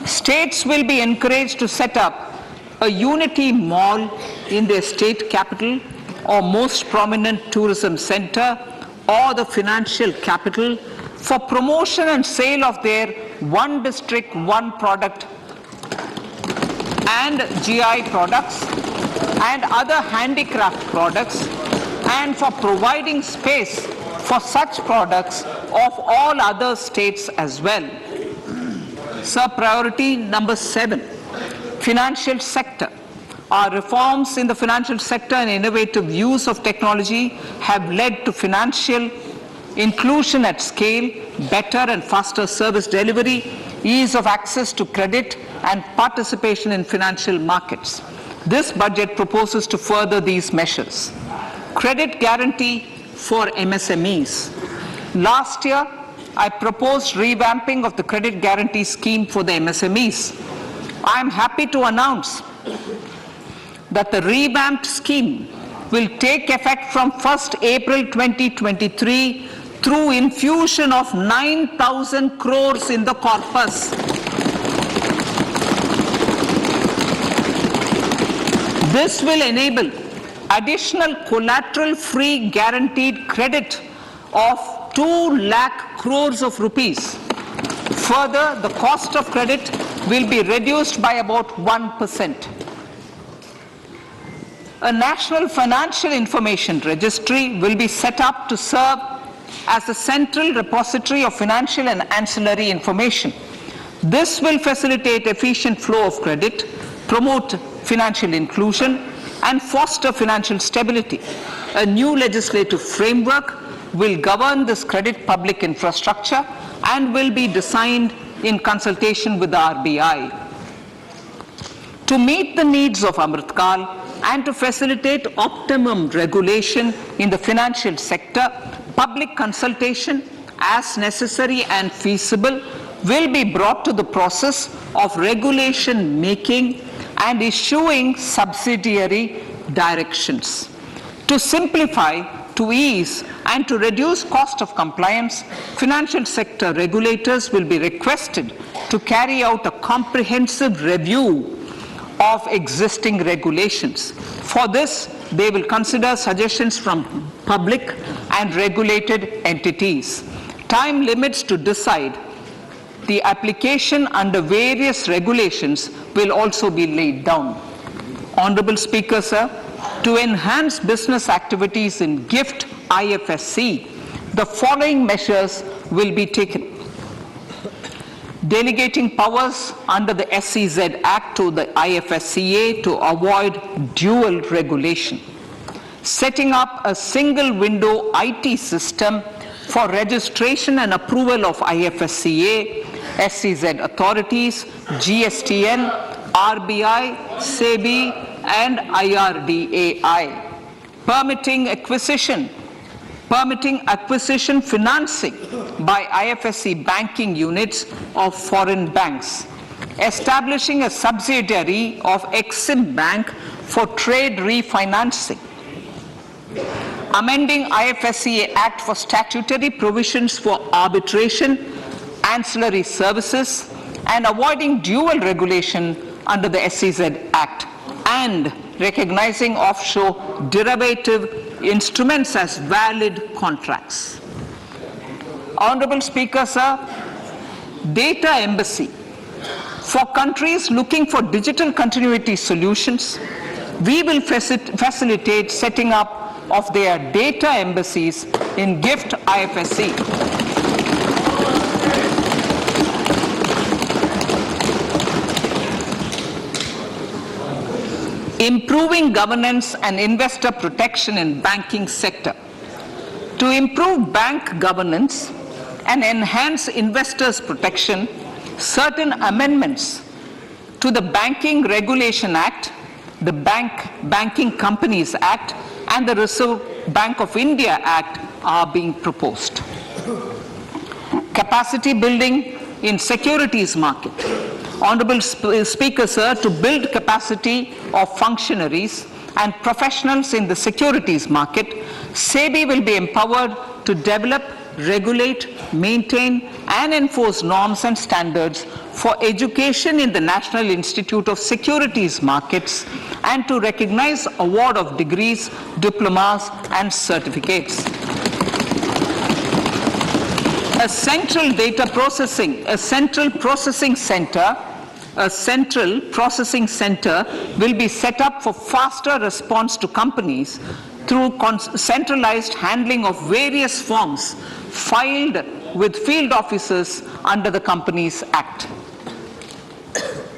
States will be encouraged to set up a Unity Mall in their state capital or most prominent tourism center or the financial capital for promotion and sale of their one district, one product and GI products and other handicraft products, and for providing space for such products of all other states as well. Sir, priority number 7, financial sector. Our reforms in the financial sector and innovative use of technology have led to financial inclusion at scale, better and faster service delivery, ease of access to credit, and participation in financial markets. This budget proposes to further these measures. Credit guarantee for MSMEs. Last year, I proposed revamping of the credit guarantee scheme for the MSMEs. I am happy to announce that the revamped scheme will take effect from 1st April 2023 through infusion of 9,000 crores in the corpus. This will enable additional collateral-free guaranteed credit of 2 lakh crores of rupees. Further, the cost of credit will be reduced by about 1%. A national financial information registry will be set up to serve as a central repository of financial and ancillary information. This will facilitate efficient flow of credit, promote financial inclusion, and foster financial stability. A new legislative framework will govern this credit public infrastructure and will be designed in consultation with the RBI. To meet the needs of Amritkal and to facilitate optimum regulation in the financial sector, public consultation, as necessary and feasible, will be brought to the process of regulation making and issuing subsidiary directions. To simplify, to ease, and to reduce cost of compliance, financial sector regulators will be requested to carry out a comprehensive review of existing regulations. For this, they will consider suggestions from public and regulated entities. Time limits to decide the application under various regulations will also be laid down. Honourable Speaker, sir, to enhance business activities in GIFT IFSC, the following measures will be taken. Delegating powers under the SEZ Act to the IFSCA to avoid dual regulation. Setting up a single window IT system for registration and approval of IFSCA, SEZ authorities, GSTN, RBI, SEBI, and IRDAI. Permitting acquisition financing by IFSC banking units of foreign banks. Establishing a subsidiary of Exim Bank for trade refinancing. Amending IFSCA Act for statutory provisions for arbitration, ancillary services, and avoiding dual regulation under the SEZ Act, and recognizing offshore derivative instruments as valid contracts. Honourable Speaker, sir, data embassy. For countries looking for digital continuity solutions, we will facilitate setting up of their data embassies in GIFT IFSC. Improving governance and investor protection in banking sector. To improve bank governance and enhance investors' protection, certain amendments to the Banking Regulation Act, the Banking Companies Act, and the Reserve Bank of India Act are being proposed. Capacity building in securities market. Honourable Speaker, sir, to build capacity of functionaries and professionals in the securities market, SEBI will be empowered to develop, regulate, maintain, and enforce norms and standards for education in the National Institute of Securities Markets and to recognize award of degrees, diplomas, and certificates. A central processing center will be set up for faster response to companies through centralized handling of various forms filed with field officers under the Companies Act.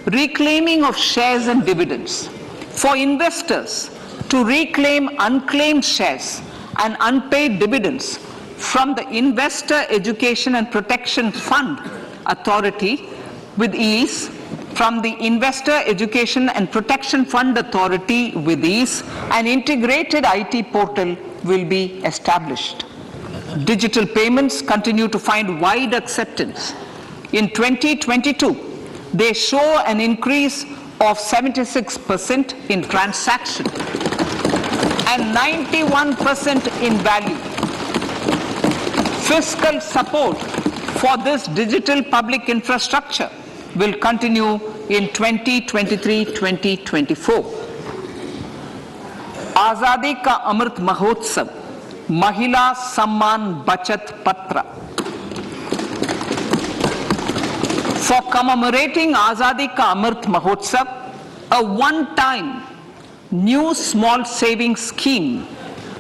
Reclaiming of shares and dividends. For investors to reclaim unclaimed shares and unpaid dividends from the Investor Education and Protection Fund Authority with ease, from the Investor Education and Protection Fund Authority with ease, an integrated IT portal will be established. Digital payments continue to find wide acceptance. In 2022, they show an increase of 76% in transaction and 91% in value. Fiscal support for this digital public infrastructure will continue in 2023-2024. Azadi ka Amrit Mahotsav, Mahila Samman Bachat Patra. For commemorating Azadi ka Amrit Mahotsav, a one-time new small savings scheme,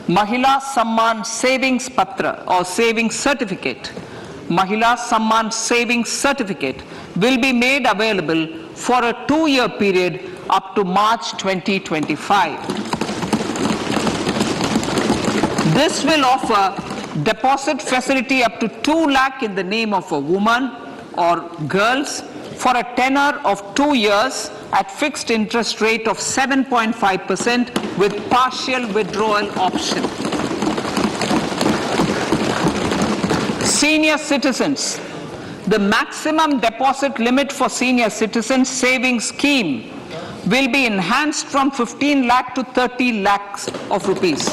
Mahila Samman Savings Patra or Savings Certificate, Mahila Samman Savings Certificate will be made available for a 2-year period up to March 2025. This will offer deposit facility up to 2 lakh in the name of a woman or girls for a tenor of 2 years at fixed interest rate of 7.5% with partial withdrawal option. Senior citizens, the maximum deposit limit for senior citizens savings scheme will be enhanced from 15 lakh to 30 lakhs of rupees.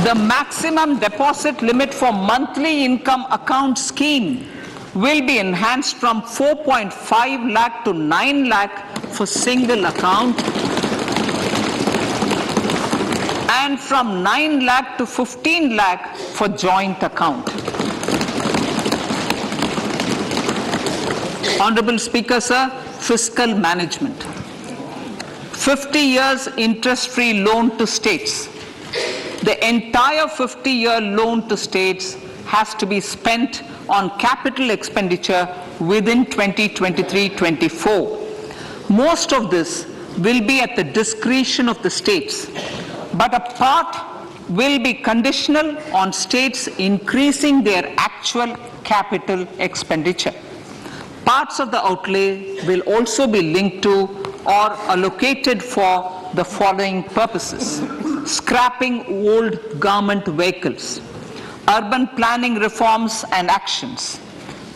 The maximum deposit limit for monthly income account scheme will be enhanced from 4.5 lakh to 9 lakh for single account and from 9 lakh to 15 lakh for joint account. Honourable Speaker, sir, fiscal management. 50 years interest-free loan to states. The entire 50-year loan to states has to be spent on capital expenditure within 2023-24. Most of this will be at the discretion of the states, but a part will be conditional on states increasing their actual capital expenditure. Parts of the outlay will also be linked to or allocated for the following purposes: scrapping old government vehicles, urban planning reforms and actions,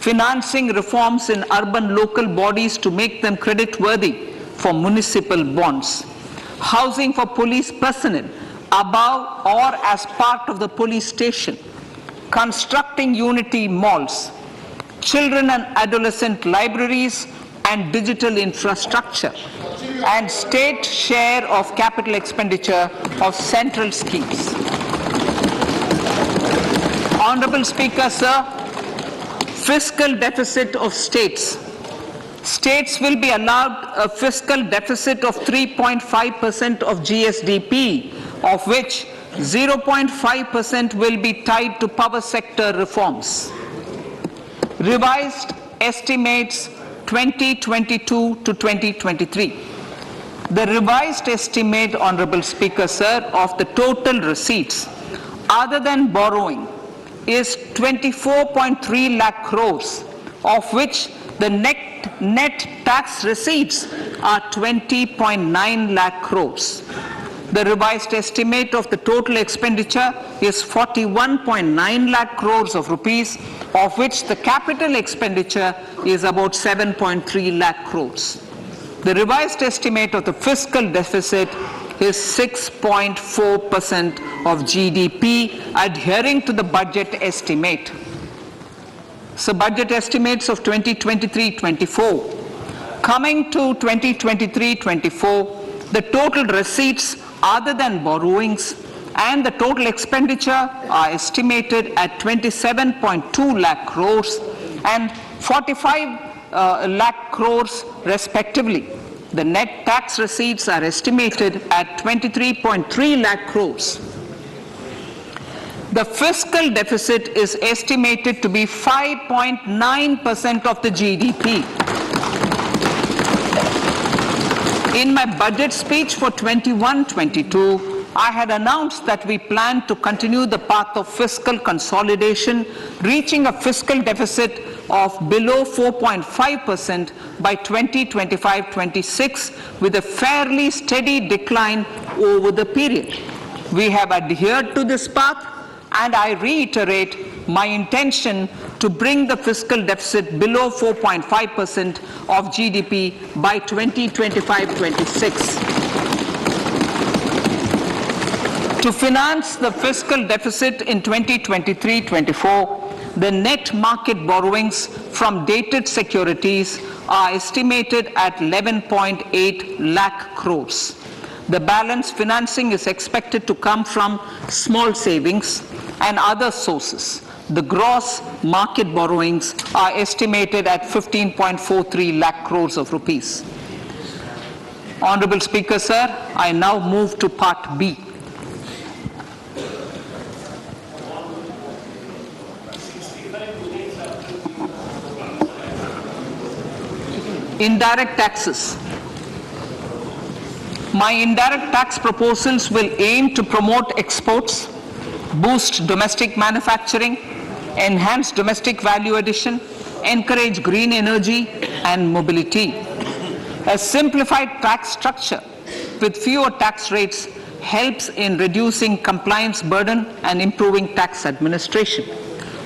financing reforms in urban local bodies to make them credit-worthy for municipal bonds, housing for police personnel above or as part of the police station, constructing unity malls, children and adolescent libraries and digital infrastructure, and state share of capital expenditure of central schemes. Honourable Speaker, sir, fiscal deficit of states. States will be allowed a fiscal deficit of 3.5% of GSDP, of which 0.5% will be tied to power sector reforms. Revised estimates 2022 to 2023. The revised estimate, Honourable Speaker, sir, of the total receipts other than borrowing is 24.3 lakh crores, of which the net tax receipts are 20.9 lakh crores. The revised estimate of the total expenditure is 41.9 lakh crores of rupees, of which the capital expenditure is about 7.3 lakh crores. The revised estimate of the fiscal deficit is 6.4% of GDP, adhering to the budget estimate. So budget estimates of 2023-24. Coming to 2023-24, the total receipts other than borrowings and the total expenditure are estimated at 27.2 lakh crores and 45 lakh crores respectively. The net tax receipts are estimated at 23.3 lakh crores. The fiscal deficit is estimated to be 5.9% of the GDP. In my budget speech for 21-22, I had announced that we plan to continue the path of fiscal consolidation, reaching a fiscal deficit of below 4.5% by 2025-26 with a fairly steady decline over the period. We have adhered to this path, and I reiterate my intention to bring the fiscal deficit below 4.5% of GDP by 2025-26. To finance the fiscal deficit in 2023-24, the net market borrowings from dated securities are estimated at 11.8 lakh crores. The balance financing is expected to come from small savings and other sources. The gross market borrowings are estimated at 15.43 lakh crores of rupees. Honourable Speaker, sir, I now move to Part B. Indirect taxes. My indirect tax proposals will aim to promote exports, boost domestic manufacturing, enhance domestic value addition, encourage green energy and mobility. A simplified tax structure with fewer tax rates helps in reducing compliance burden and improving tax administration.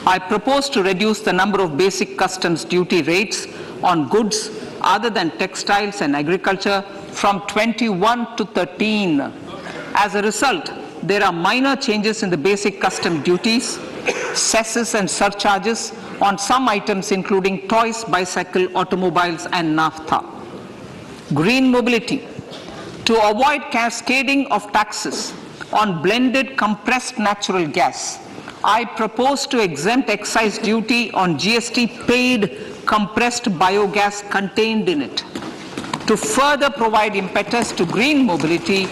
I propose to reduce the number of basic customs duty rates on goods other than textiles and agriculture from 21 to 13. As a result, there are minor changes in the basic custom duties, cesses and surcharges on some items including toys, bicycle, automobiles and naphtha. Green mobility. To avoid cascading of taxes on blended compressed natural gas, I propose to exempt excise duty on GST paid compressed biogas contained in it. To further provide impetus to green mobility,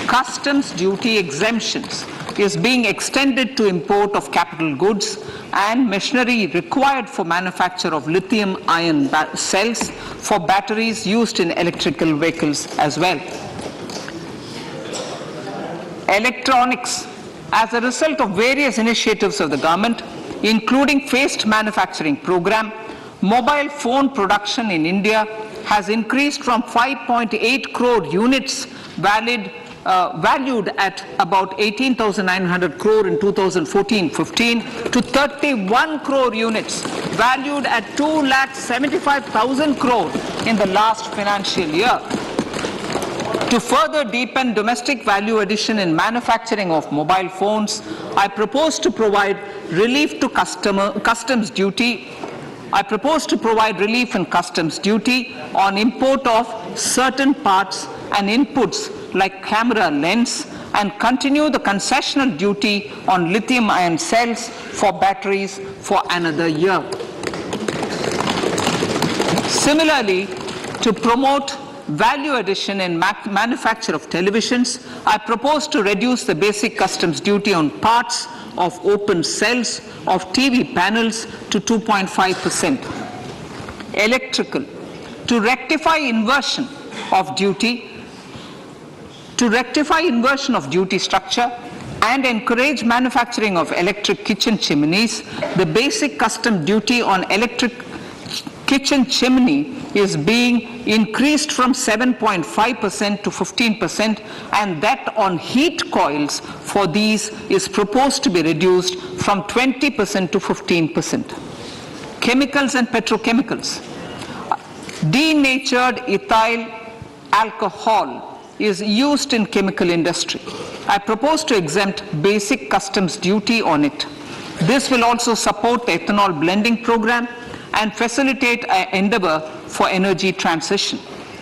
customs duty exemptions is being extended to import of capital goods and machinery required for manufacture of lithium-ion cells for batteries used in electrical vehicles as well. Electronics. As a result of various initiatives of the government, including phased manufacturing program, mobile phone production in India has increased from 5.8 crore units valued at about 18,900 crore in 2014-15 to 31 crore units valued at 2,75,000 crore in the last financial year. To further deepen domestic value addition in manufacturing of mobile phones, I propose to provide relief to customs duty. I propose to provide relief in customs duty on import of certain parts and inputs like camera lens and continue the concessional duty on lithium-ion cells for batteries for another year. Similarly, to promote value addition in manufacture of televisions, I propose to reduce the basic customs duty on parts of open cells of TV panels to 2.5%. Electrical. To rectify inversion of duty structure and encourage manufacturing of electric kitchen chimneys, the basic custom duty on electric kitchen chimney is being increased from 7.5% to 15%, and that on heat coils for these is proposed to be reduced from 20% to 15%. Chemicals and petrochemicals. Denatured ethyl alcohol is used in chemical industry. I propose to exempt basic customs duty on it. This will also support the ethanol blending program and facilitate an endeavor for energy transition.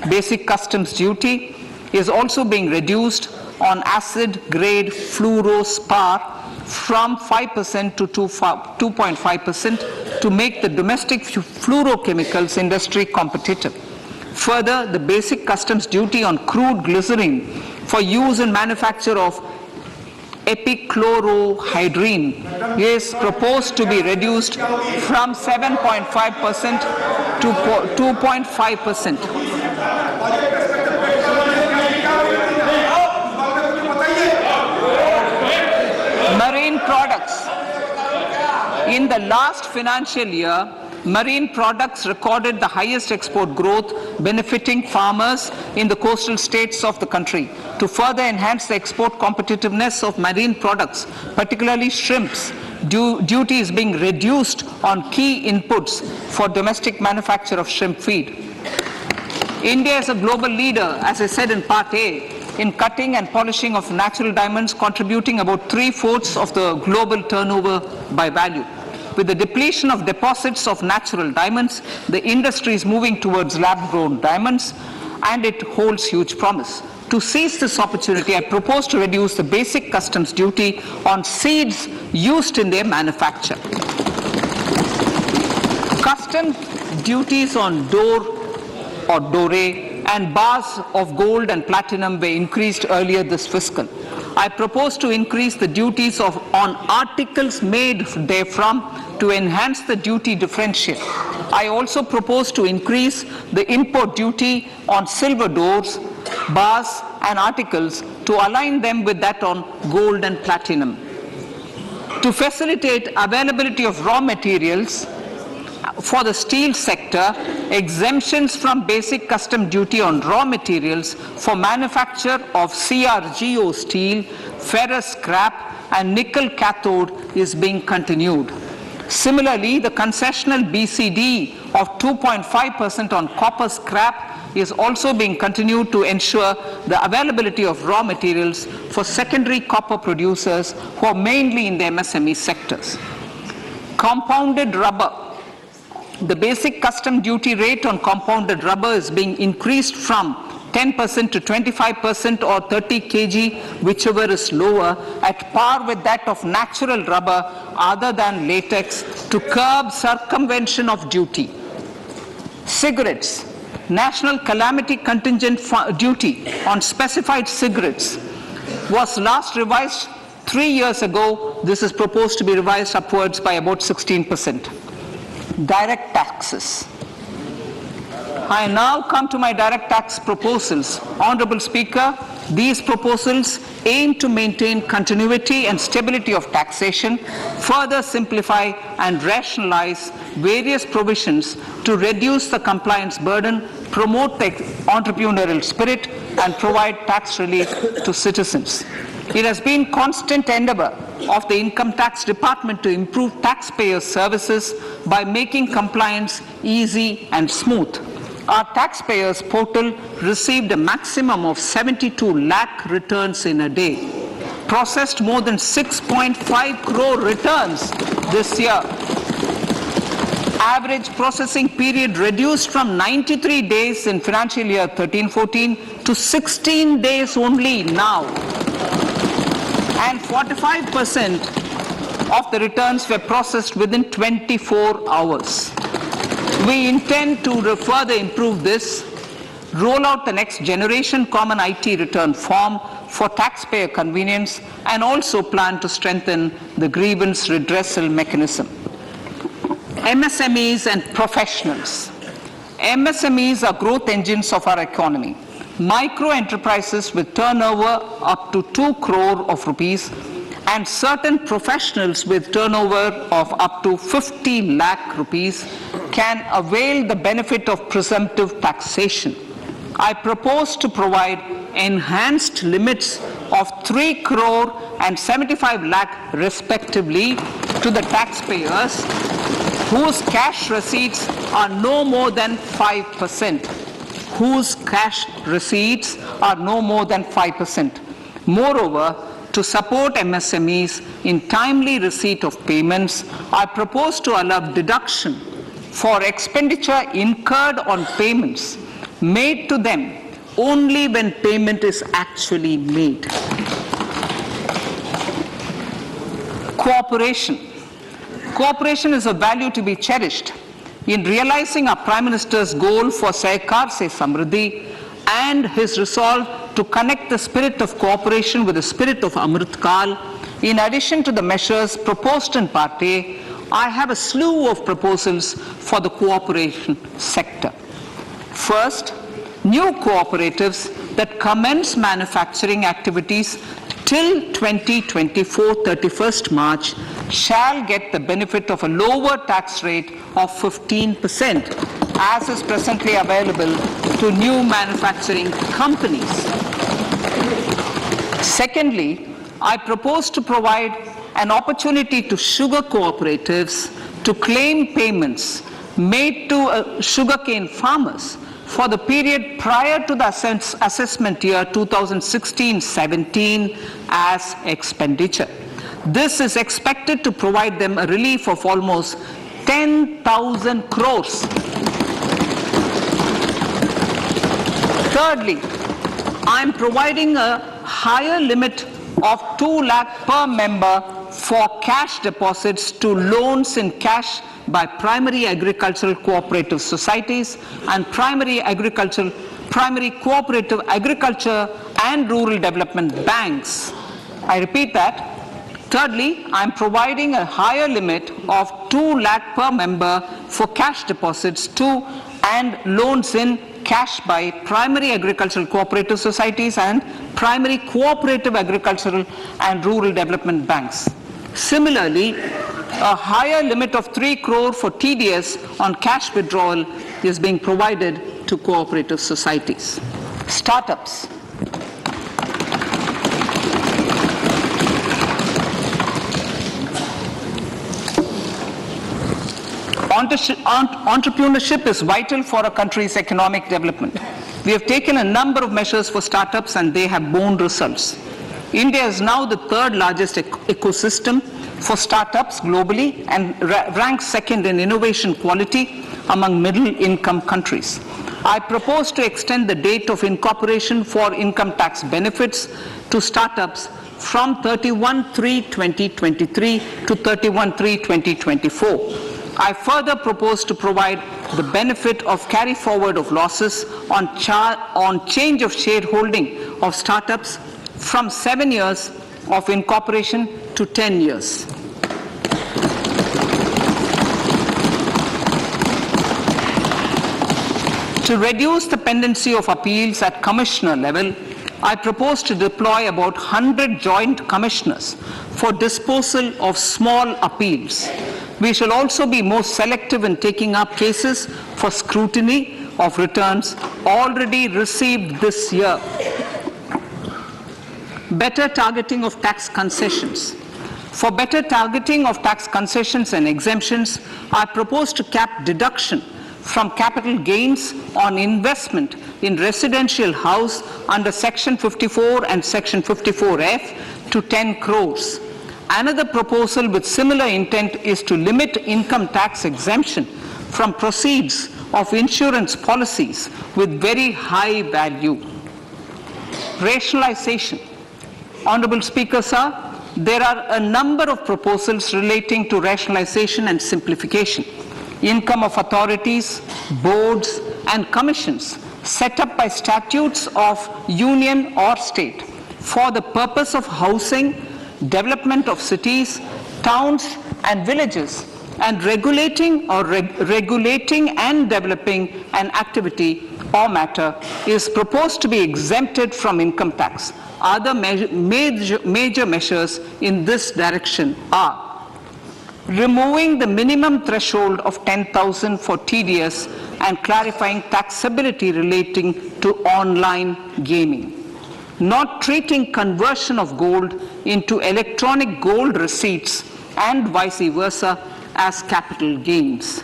Basic customs duty is also being reduced on acid-grade fluorospar from 5% to 2.5% to make the domestic fluorochemicals industry competitive. Further, the basic customs duty on crude glycerin for use in manufacture of epichlorohydrin is proposed to be reduced from 7.5% to 2.5%. In the last financial year, marine products recorded the highest export growth, benefiting farmers in the coastal states of the country. To further enhance the export competitiveness of marine products, particularly shrimps, duty is being reduced on key inputs for domestic manufacture of shrimp feed. India is a global leader, as I said in Part A, in cutting and polishing of natural diamonds, contributing about 3/4 of the global turnover by value. With the depletion of deposits of natural diamonds, the industry is moving towards lab-grown diamonds, and it holds huge promise. To seize this opportunity, I propose to reduce the basic customs duty on seeds used in their manufacture. Custom duties on dore or doré and bars of gold and platinum were increased earlier this fiscal. I propose to increase the duties on articles made therefrom to enhance the duty differential. I also propose to increase the import duty on silver doors, bars and articles to align them with that on gold and platinum. To facilitate availability of raw materials for the steel sector, exemptions from basic custom duty on raw materials for manufacture of CRGO steel, ferrous scrap and nickel cathode is being continued. Similarly, the concessional BCD of 2.5% on copper scrap is also being continued to ensure the availability of raw materials for secondary copper producers who are mainly in the MSME sectors. Compounded rubber. The basic custom duty rate on compounded rubber is being increased from 10% to 25% or 30 kg, whichever is lower, at par with that of natural rubber other than latex, to curb circumvention of duty. Cigarettes. National calamity contingent duty on specified cigarettes was last revised 3 years ago. This is proposed to be revised upwards by about 16%. Direct taxes. I now come to my direct tax proposals. Honourable Speaker, these proposals aim to maintain continuity and stability of taxation, further simplify and rationalize various provisions to reduce the compliance burden, promote the entrepreneurial spirit, and provide tax relief to citizens. It has been constant endeavour of the Income Tax Department to improve taxpayers' services by making compliance easy and smooth. Our taxpayers portal received a maximum of 72 lakh returns in a day, processed more than 6.5 crore returns this year. Average processing period reduced from 93 days in financial year 13-14 to 16 days only now. And 45% of the returns were processed within 24 hours. We intend to further improve this, roll out the next generation common IT return form for taxpayer convenience, and also plan to strengthen the grievance redressal mechanism. MSMEs and professionals. MSMEs are growth engines of our economy. Micro enterprises with turnover up to 2 crore of rupees and certain professionals with turnover of up to 50 lakh rupees can avail the benefit of presumptive taxation. I propose to provide enhanced limits of 3 crore and 75 lakh respectively to the taxpayers whose cash receipts are no more than 5%. Whose cash receipts are no more than 5%. Moreover, to support MSMEs in timely receipt of payments, I propose to allow deduction for expenditure incurred on payments made to them only when payment is actually made. Cooperation. Cooperation is a value to be cherished. In realizing our Prime Minister's goal for Sehkar Se Samriddhi and his resolve to connect the spirit of cooperation with the spirit of Amrit Kal, in addition to the measures proposed in Part A, I have a slew of proposals for the cooperation sector. First, new cooperatives that commence manufacturing activities till 2024, 31st March, shall get the benefit of a lower tax rate of 15%, as is presently available to new manufacturing companies. Secondly, I propose to provide an opportunity to sugar cooperatives to claim payments made to sugarcane farmers for the period prior to the assessment year 2016-17 as expenditure. This is expected to provide them a relief of almost 10,000 crores. Thirdly, I am providing a higher limit of 2 lakh per member for cash deposits to loans in cash by primary agricultural cooperative societies and primary cooperative agriculture and rural development banks. I repeat that. Thirdly, I am providing a higher limit of 2 lakh per member for cash deposits to and loans in cash by primary agricultural cooperative societies and primary cooperative agricultural and rural development banks. Similarly, a higher limit of 3 crore for TDS on cash withdrawal is being provided to cooperative societies. Startups. Entrepreneurship is vital for a country's economic development. We have taken a number of measures for startups and they have borne results. India is now the 3rd largest ecosystem for startups globally and ranks 2nd in innovation quality among middle-income countries. I propose to extend the date of incorporation for income tax benefits to startups from 31/3/2023 to 31/3/2024. I further propose to provide the benefit of carry forward of losses on change of shareholding of startups from 7 years of incorporation to 10 years. To reduce the pendency of appeals at commissioner level, I propose to deploy about 100 joint commissioners for disposal of small appeals. We shall also be more selective in taking up cases for scrutiny of returns already received this year. Better targeting of tax concessions. For better targeting of tax concessions and exemptions, I propose to cap deduction from capital gains on investment in residential house under Section 54 and Section 54F to 10 crores. Another proposal with similar intent is to limit income tax exemption from proceeds of insurance policies with very high value. Rationalization. Honourable Speaker, sir, there are a number of proposals relating to rationalization and simplification. Income of authorities, boards, and commissions set up by statutes of union or state for the purpose of housing, development of cities, towns, and villages, and regulating and developing an activity or matter is proposed to be exempted from income tax. Other major measures in this direction are removing the minimum threshold of 10,000 for TDS and clarifying taxability relating to online gaming. Not treating conversion of gold into electronic gold receipts and vice versa as capital gains.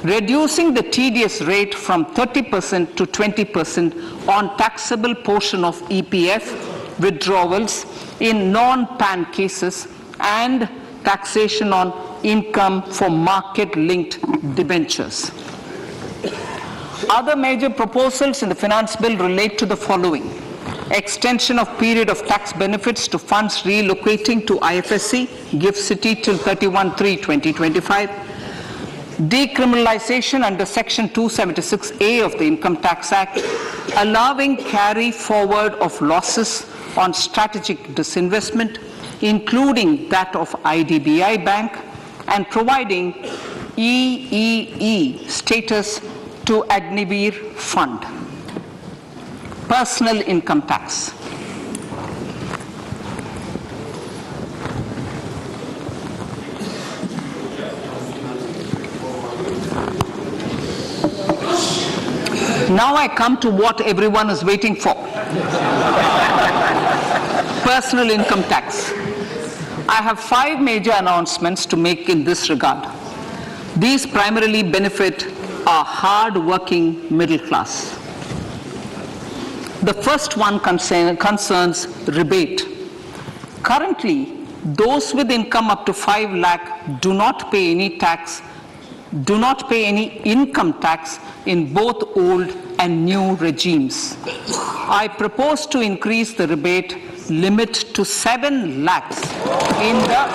Reducing the TDS rate from 30% to 20% on taxable portion of EPF withdrawals in non-PAN cases and taxation on income for market-linked debentures. Other major proposals in the finance bill relate to the following: extension of period of tax benefits to funds relocating to IFSC, GIFT City till 31/3/2025, decriminalization under Section 276A of the Income Tax Act, allowing carry forward of losses on strategic disinvestment, including that of IDBI Bank, and providing EEE status to Agnivir Fund. Personal income tax. Now I come to what everyone is waiting for. Personal income tax. I have 5 major announcements to make in this regard. These primarily benefit our hard-working middle class. The first one concerns rebate. Currently, those with income up to 5 lakh do not pay any income tax in both old and new regimes. I propose to increase the rebate limit to 7 lakhs in the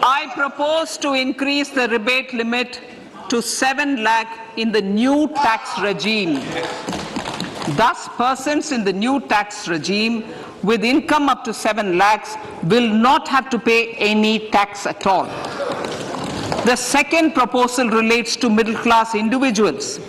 I propose to increase the rebate limit to 7 lakh in the new tax regime. Thus, persons in the new tax regime with income up to 7 lakhs will not have to pay any tax at all. The second proposal relates to middle class individuals.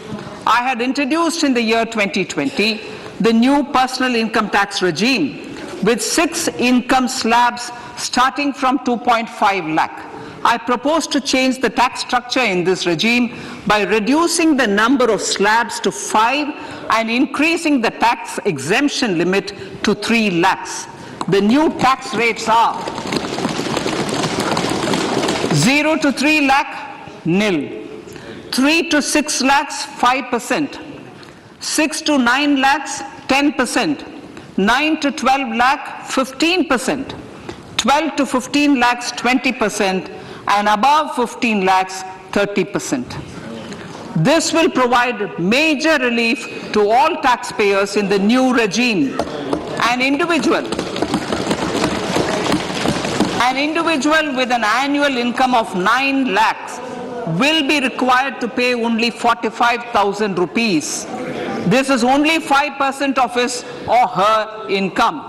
I had introduced in the year 2020 the new personal income tax regime with 6 income slabs starting from 2.5 lakh. I propose to change the tax structure in this regime by reducing the number of slabs to 5 and increasing the tax exemption limit to 3 lakhs. The new tax rates are 0 to 3 lakh, nil. 3 to 6 lakhs, 5%. 6 to 9 lakhs, 10%. 9 to 12 lakh, 15%. 12 to 15 lakhs, 20%. And above 15 lakhs, 30%. This will provide major relief to all taxpayers in the new regime. An individual with an annual income of 9 lakhs will be required to pay only 45,000 rupees. This is only 5% of his or her income.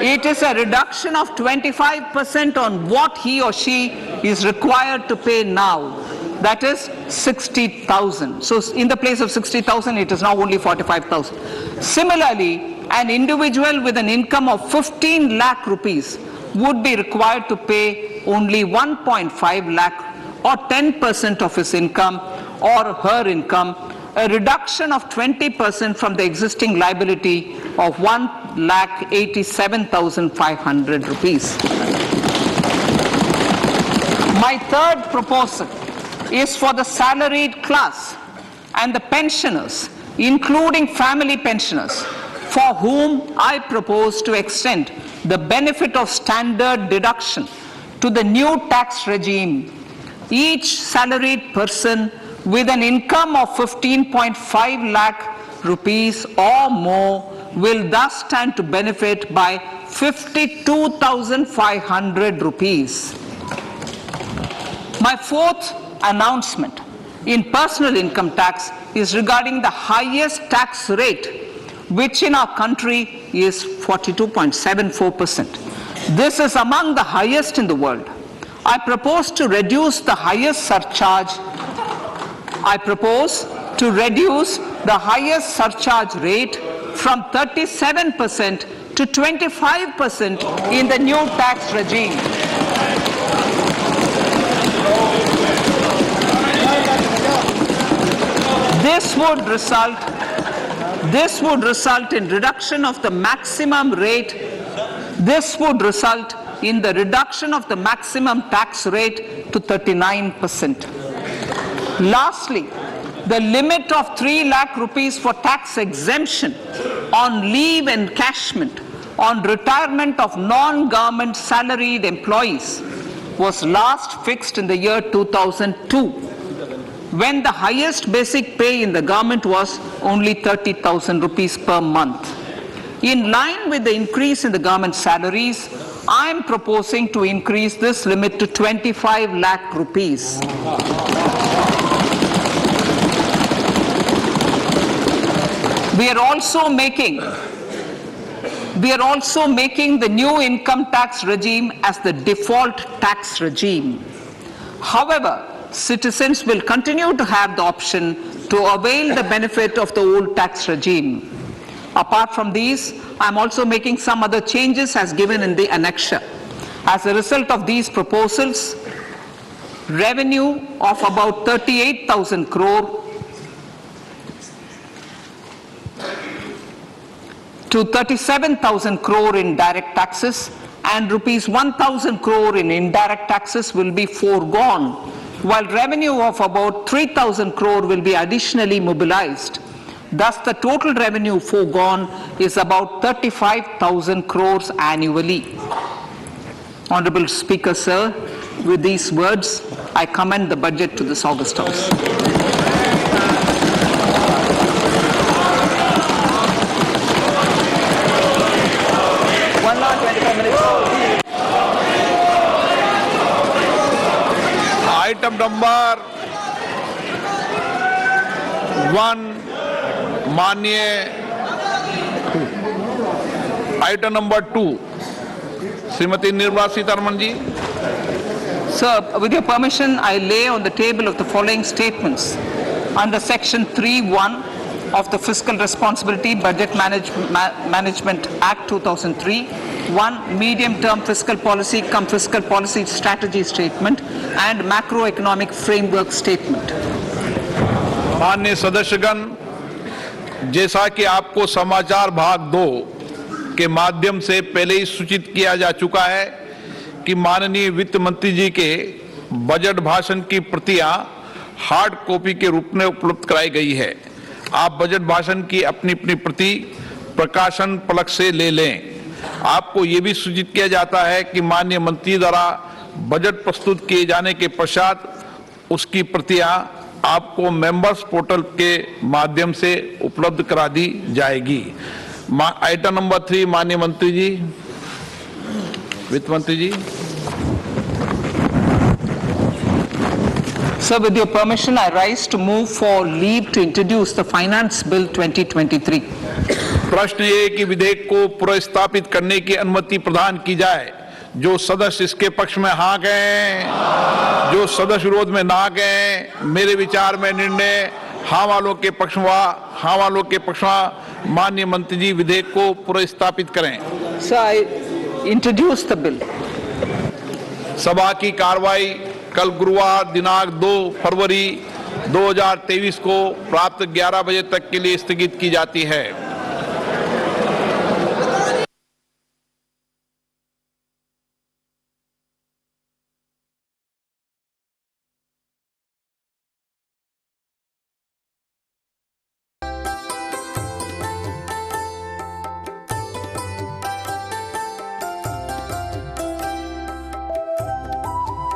It is a reduction of 25% on what he or she is required to pay now. That is 60,000. So in the place of 60,000, it is now only 45,000. Similarly, an individual with an income of 15 lakh rupees would be required to pay only 1.5 lakh or 10% of his income or her income, a reduction of 20% from the existing liability of 1,87,500 rupees. My third proposal is for the salaried class and the pensioners, including family pensioners, for whom I propose to extend the benefit of standard deduction to the new tax regime. Each salaried person with an income of 15.5 lakh rupees or more will thus stand to benefit by 52,500 rupees. My fourth announcement in personal income tax is regarding the highest tax rate, which in our country is 42.74%. This is among the highest in the world. I propose to reduce the highest surcharge rate from 37% to 25% in the new tax regime. This would result in reduction of the maximum rate. This would result in the reduction of the maximum tax rate to 39%. Lastly, the limit of 3 lakh rupees for tax exemption on leave encashment on retirement of non-government salaried employees was last fixed in the year 2002, when the highest basic pay in the government was only 30,000 rupees per month. In line with the increase in the government salaries, I am proposing to increase this limit to 25 lakh rupees. We are also making the new income tax regime as the default tax regime. However, citizens will continue to have the option to avail the benefit of the old tax regime. Apart from these, I am also making some other changes as given in the annexure. As a result of these proposals, revenue of about 38,000 crore to 37,000 crore in direct taxes and rupees 1,000 crore in indirect taxes will be foregone, while revenue of about 3,000 crore will be additionally mobilized. Thus, the total revenue foregone is about 35,000 crores annually. Honourable Speaker, sir, with these words, I commend the budget to this august House. Item number 1, माननीय item number 2 Shrimati Nirmala Sitharaman ji. Sir, with your permission, I lay on the table of the following statements. Under Section 3(1) of the Fiscal Responsibility Budget Management Act 2003, 1. Medium-term fiscal policy cum fiscal policy strategy statement and macroeconomic framework statement. माननीय सदस्यगण, जैसा कि आपको समाचार भाग 2 के माध्यम से पहले ही सूचित किया जा चुका है कि माननीय वित्त मंत्री जी के बजट भाषण की प्रतियां हार्ड कॉपी के रूप में उपलब्ध कराई गई है. आप बजट भाषण की अपनी अपनी प्रति प्रकाशन पलक से ले लें. आपको ये भी सूचित किया जाता है कि माननीय मंत्री द्वारा बजट प्रस्तुत किए जाने के पश्चात उसकी प्रतियां आपको मेंबर्स पोर्टल के माध्यम से उपलब्ध करा दी जाएगी. आइटम नंबर 3, माननीय मंत्री जी, वित्त मंत्री जी. Sir, with your permission, I rise to move for leave to introduce the Finance Bill 2023. प्रश्न ये कि विधेयक को पुनर्स्थापित करने की अनुमति प्रदान की जाए. जो सदस्य इसके पक्ष में हाँ गए, जो सदस्य विरोध में ना गए, मेरे विचार में निर्णय हाँ वालों के पक्ष में माननीय मंत्री जी विधेयक को पुनर्स्थापित करें. Sir, I introduce the bill. सभा की कार्रवाई कल गुरुवार दिनांक 2 फरवरी 2023 को प्राप्त 11 बजे तक के लिए स्थगित की जाती है.